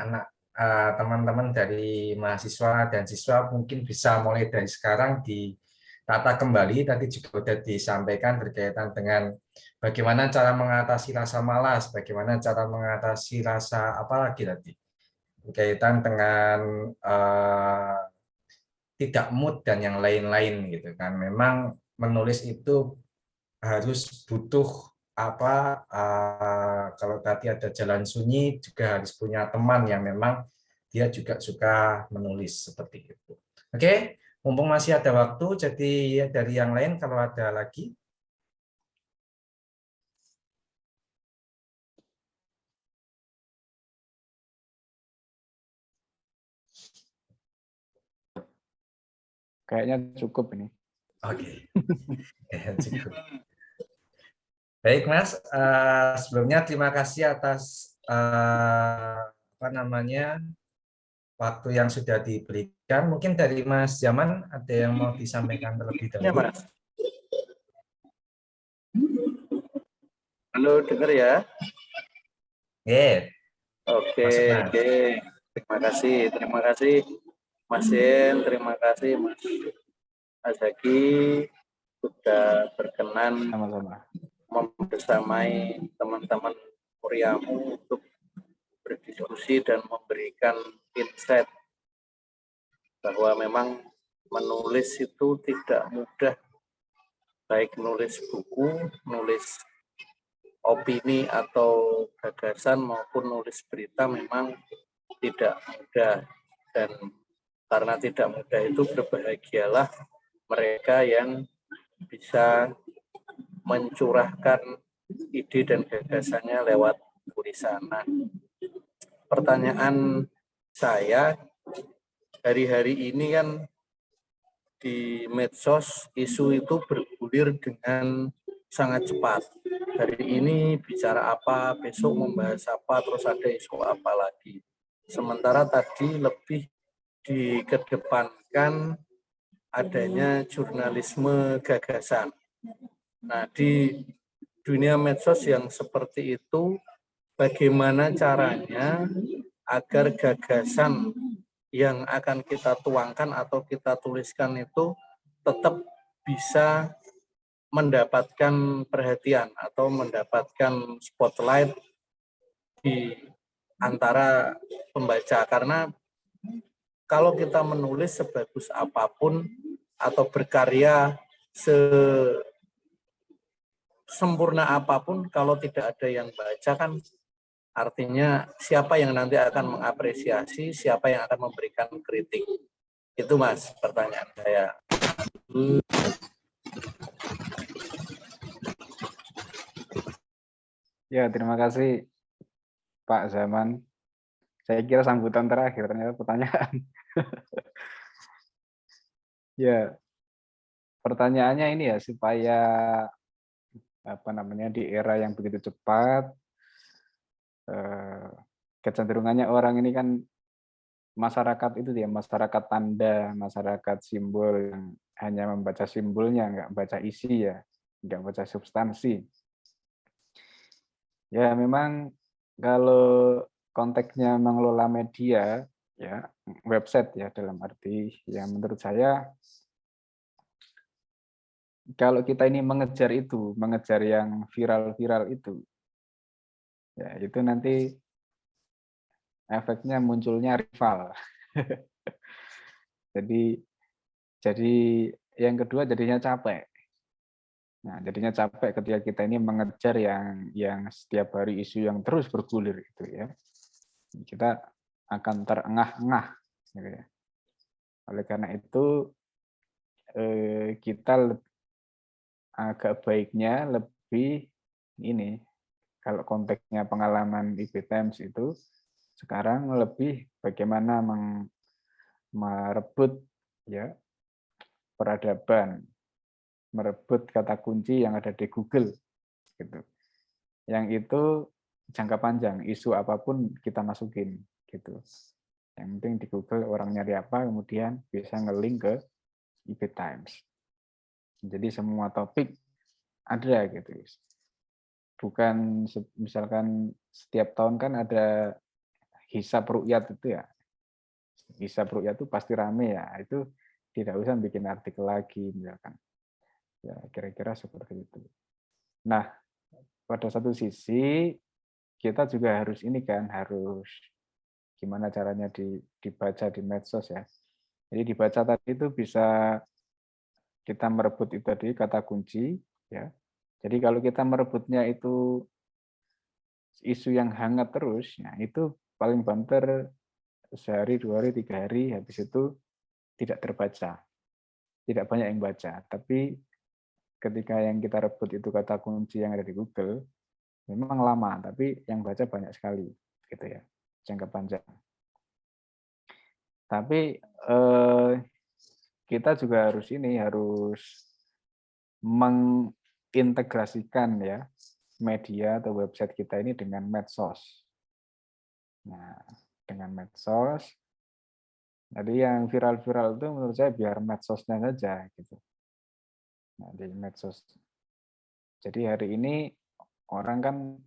teman-teman dari mahasiswa dan siswa mungkin bisa mulai dari sekarang ditata kembali. Tadi juga sudah disampaikan berkaitan dengan bagaimana cara mengatasi rasa malas, bagaimana cara mengatasi rasa apa lagi tadi berkaitan dengan tidak mood dan yang lain-lain gitu kan. Memang menulis itu harus butuh kalau tadi ada jalan sunyi juga harus punya teman yang memang dia juga suka menulis seperti itu. Oke, mumpung masih ada waktu, jadi ya dari yang lain kalau ada lagi. Kayaknya cukup ini. Oke, cukup. Baik Mas, sebelumnya terima kasih atas waktu yang sudah diberikan. Mungkin dari Mas Zaman ada yang mau disampaikan terlebih Ya, dahulu. Mas. Halo, dengar ya? Yeah. Oke, Masuk, Mas. oke. Terima kasih Mas Yen, terima kasih Mas Azaki sudah berkenan Sama-sama. membersamai teman-teman Muriamu untuk berdiskusi dan memberikan insight bahwa memang menulis itu tidak mudah, baik nulis buku, nulis opini atau gagasan maupun nulis berita memang tidak mudah, dan karena tidak mudah itu berbahagialah mereka yang bisa mencurahkan ide dan gagasannya lewat tulisan. Pertanyaan saya, hari-hari ini kan di medsos isu itu bergulir dengan sangat cepat. Hari ini bicara apa, besok membahas apa, terus ada isu apa lagi. Sementara tadi lebih dikedepankan adanya jurnalisme gagasan. Nah, di dunia medsos yang seperti itu, bagaimana caranya agar gagasan yang akan kita tuangkan atau kita tuliskan itu tetap bisa mendapatkan perhatian atau mendapatkan spotlight di antara pembaca. Karena kalau kita menulis sebagus apapun atau berkarya sempurna apapun, kalau tidak ada yang baca kan artinya siapa yang nanti akan mengapresiasi, siapa yang akan memberikan kritik. Itu Mas pertanyaan saya. Ya, terima kasih Pak Zaman. Saya kira sambutan terakhir, ternyata pertanyaan. Ya, pertanyaannya ini ya, supaya di era yang begitu cepat, kecenderungannya orang ini kan masyarakat itu ya, masyarakat tanda, masyarakat simbol yang hanya membaca simbolnya, nggak baca isi ya, nggak baca substansi. Ya memang kalau konteksnya mengelola media, ya website ya dalam arti yang menurut saya kalau kita ini mengejar itu, mengejar yang viral-viral itu, ya itu nanti efeknya munculnya rival. Jadi yang kedua jadinya capek. Nah, jadinya capek ketika kita ini mengejar yang setiap hari isu yang terus bergulir gitu ya. Kita akan terengah-engah gitu ya. Oleh karena itu kita agak baiknya lebih ini kalau konteksnya pengalaman IB Times itu sekarang lebih bagaimana merebut ya peradaban, merebut kata kunci yang ada di Google gitu. Yang itu jangka panjang, isu apapun kita masukin gitu. Yang penting di Google orang nyari apa kemudian bisa nge-link ke IB Times. Jadi semua topik ada gitu. Bukan misalkan setiap tahun kan ada hisab rukyat itu ya. Hisab rukyat itu pasti rame ya. Itu tidak usah bikin artikel lagi misalkan. Ya kira-kira seperti itu. Nah, pada satu sisi kita juga harus ini kan harus gimana caranya dibaca di medsos ya. Jadi dibaca tadi itu bisa kita merebut itu tadi kata kunci ya. Jadi kalau kita merebutnya itu isu yang hangat terus, ya itu paling banter sehari, 2 hari, 3 hari, habis itu tidak terbaca. Tidak banyak yang baca. Tapi ketika yang kita rebut itu kata kunci yang ada di Google, memang lama, tapi yang baca banyak sekali, gitu ya, jangka panjang. Tapi kita juga harus mengintegrasikan ya media atau website kita ini dengan medsos. Nah, dengan medsos, jadi yang viral-viral itu menurut saya biar medsosnya saja gitu. Nah, di medsos. Jadi hari ini orang kan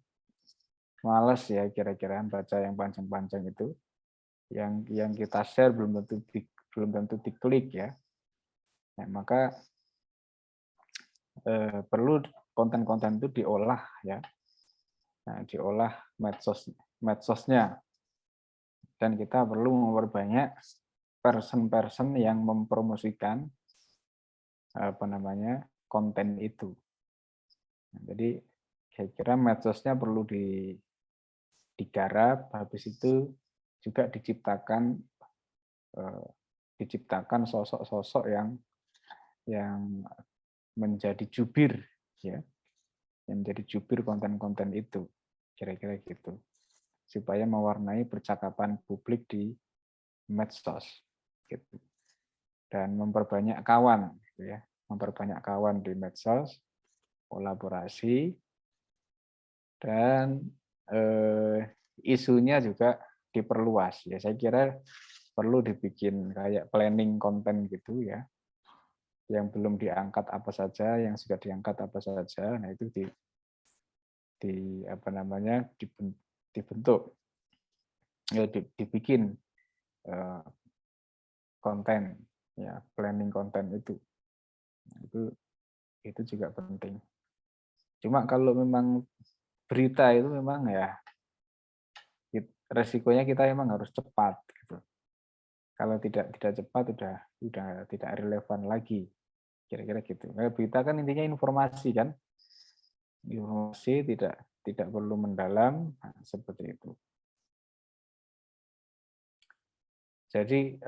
malas ya kira-kira baca yang panjang-panjang itu. Yang kita share belum tentu diklik ya. Nah, maka perlu konten-konten itu diolah ya. Nah, diolah medsosnya. Dan kita perlu memperbanyak person-person yang mempromosikan konten itu. Nah, jadi saya kira medsosnya perlu digarap, habis itu juga diciptakan sosok-sosok yang menjadi jubir ya, yang menjadi jubir konten-konten itu, kira-kira gitu, supaya mewarnai percakapan publik di medsos gitu. Dan memperbanyak kawan gitu ya, memperbanyak kawan di medsos, kolaborasi, dan isunya juga diperluas ya. Saya kira perlu dibikin kayak planning konten gitu ya, yang belum diangkat apa saja, yang sudah diangkat apa saja. Nah, itu di apa namanya dibentuk, ya, dibikin konten, ya, planning konten itu. Nah, itu juga penting. Cuma kalau memang berita itu memang ya resikonya kita memang harus cepat gitu. Kalau tidak cepat udah tidak relevan lagi. Kira-kira gitu. Nah, berita kan intinya informasi kan. Informasi tidak perlu mendalam, nah, seperti itu. Jadi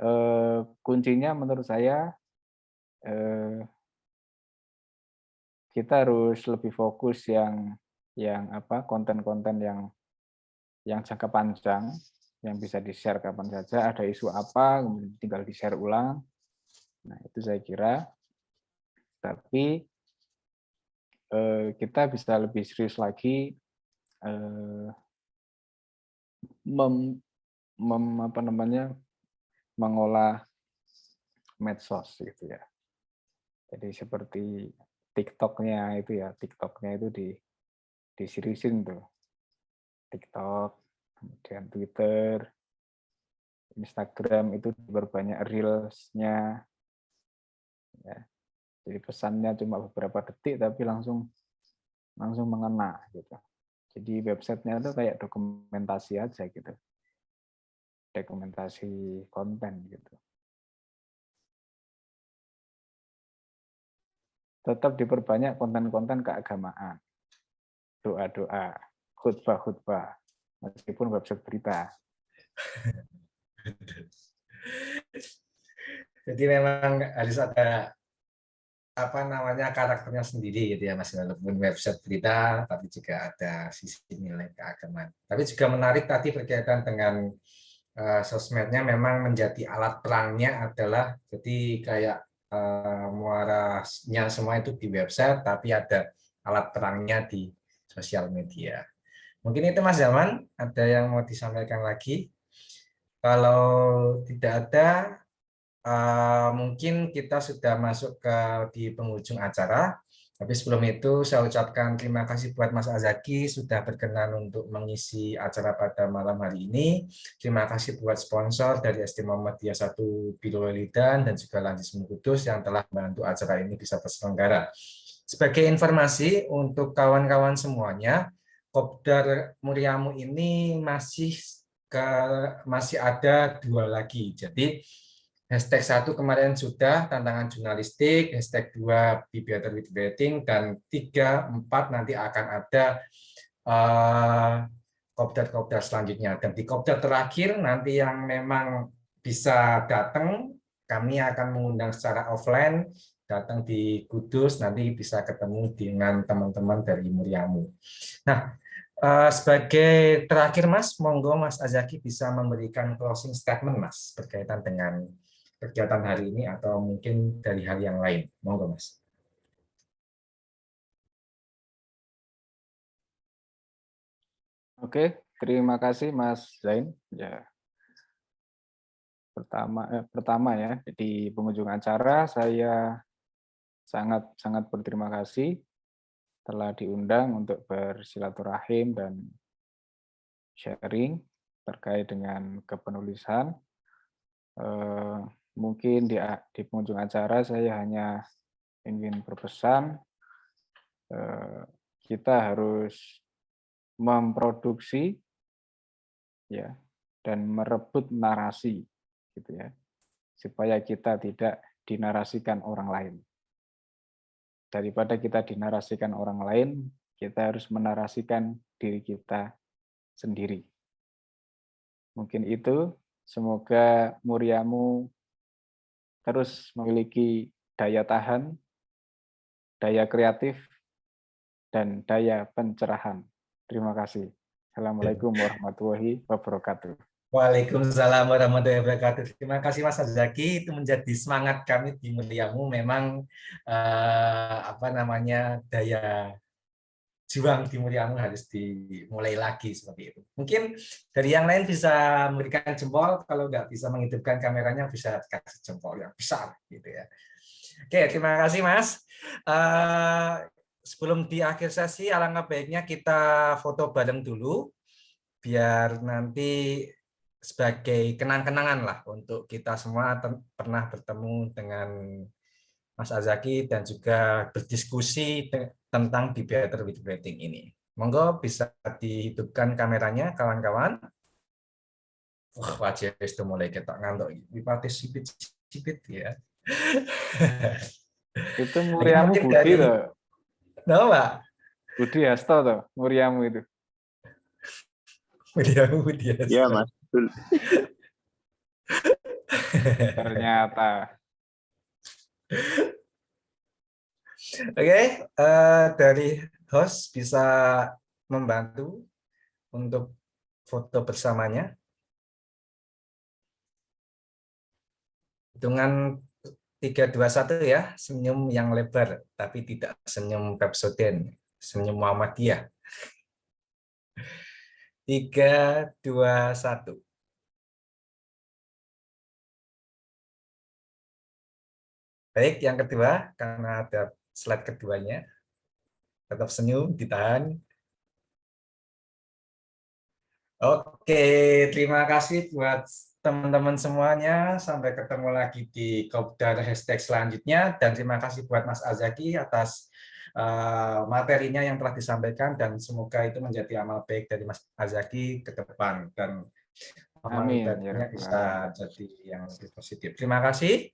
kuncinya menurut saya kita harus lebih fokus yang konten-konten yang jangka panjang, yang bisa di-share kapan saja, ada isu apa, kemudian tinggal di-share ulang. Nah, itu saya kira. Tapi kita bisa lebih serius lagi mengolah medsos gitu ya. Jadi seperti TikTok-nya itu diseriusin tuh. TikTok, kemudian Twitter, Instagram itu berbanyak reels-nya. Ya. Jadi pesannya cuma beberapa detik tapi langsung mengena gitu. Jadi websitenya itu kayak dokumentasi aja gitu. Dokumentasi konten gitu. Tetap diperbanyak konten-konten keagamaan. Doa-doa, khutbah-khutbah, meskipun website berita. Jadi memang harus ada karakternya sendiri gitu ya Mas, walaupun website berita tapi juga ada sisi nilai keagamaan. Tapi juga menarik tadi berkaitan dengan sosmednya memang menjadi alat perangnya adalah jadi kayak muaranya semua itu di website tapi ada alat perangnya di sosial media. Mungkin itu Mas Zaman, ada yang mau disampaikan lagi? Kalau tidak ada, mungkin kita sudah masuk di penghujung acara. Tapi sebelum itu saya ucapkan terima kasih buat Mas Azaki sudah berkenan untuk mengisi acara pada malam hari ini. Terima kasih buat sponsor dari SD Muhammadiyah 1 Bilowelidan dan juga Landismu Kudus yang telah membantu acara ini bisa terselenggara. Sebagai informasi untuk kawan-kawan semuanya, Kopdar Muriamu ini masih ada 2 lagi. Jadi hashtag 1 kemarin sudah tantangan jurnalistik, hashtag 2 Be Better with Writing, dan 3, 4 nanti akan ada kopdar-kopdar selanjutnya. Dan di kopdar terakhir nanti yang memang bisa datang, kami akan mengundang secara offline, datang di Kudus, nanti bisa ketemu dengan teman-teman dari Muriamu. Nah, sebagai terakhir Mas, monggo Mas Azaki bisa memberikan closing statement Mas berkaitan dengan kegiatan hari ini atau mungkin dari hal yang lain. Monggo Mas. Oke, terima kasih Mas Zain. Ya. Pertama ya, di penghujung acara saya sangat berterima kasih telah diundang untuk bersilaturahim dan sharing terkait dengan kepenulisan. Mungkin di penghujung acara saya hanya ingin berpesan kita harus memproduksi ya dan merebut narasi gitu ya, supaya kita tidak dinarasikan orang lain. Daripada kita dinarasikan orang lain, kita harus menarasikan diri kita sendiri. Mungkin itu, semoga Muriamu terus memiliki daya tahan, daya kreatif, dan daya pencerahan. Terima kasih. Assalamualaikum warahmatullahi wabarakatuh. Waalaikumsalam warahmatullahi wabarakatuh. Terima kasih Mas Azaki, itu menjadi semangat kami di Muriamu. Memang daya juang di Muriamu harus dimulai lagi seperti itu. Mungkin dari yang lain bisa memberikan jempol, kalau nggak bisa menghidupkan kameranya bisa kasih jempol yang besar gitu ya. Oke, terima kasih Mas. Sebelum di akhir sesi, alangkah baiknya kita foto bareng dulu, biar nanti sebagai kenang-kenangan lah untuk kita semua pernah bertemu dengan Mas Azaki dan juga berdiskusi tentang Be Better with Breathing ini. Monggo bisa dihidupkan kameranya, kawan-kawan. Wah, wajah itu mulai ketok ngantuk. Wipati sipit-sipit ya. Itu Ini Muriamu mungkin Budi dari, toh. no, Pak. Budi Hasto toh, Muriamu itu. Dia. Ya, Mas. Ternyata. Oke, dari host bisa membantu untuk foto bersamanya. Hitungan 3, 2, 1 ya, senyum yang lebar, tapi tidak senyum Pepsodent, senyum Muhammadiyah. 3, 2, 1. Baik, yang kedua, karena ada slide keduanya, tetap senyum, ditahan. Oke, terima kasih buat teman-teman semuanya. Sampai ketemu lagi di Kopdar hashtag selanjutnya. Dan terima kasih buat Mas Azaki atas materinya yang telah disampaikan. Dan semoga itu menjadi amal baik dari Mas Azaki ke depan. Dan amal Amin. Ya ibadahnya Rabbal bisa Alamin. jadi yang lebih positif. Terima kasih.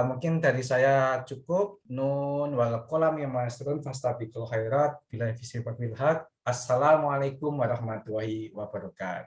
Mungkin dari saya cukup. Nun wal qalam ya maasrun fastabiqul khairat bila visi wabil haq. Assalamualaikum warahmatullahi wabarakatuh.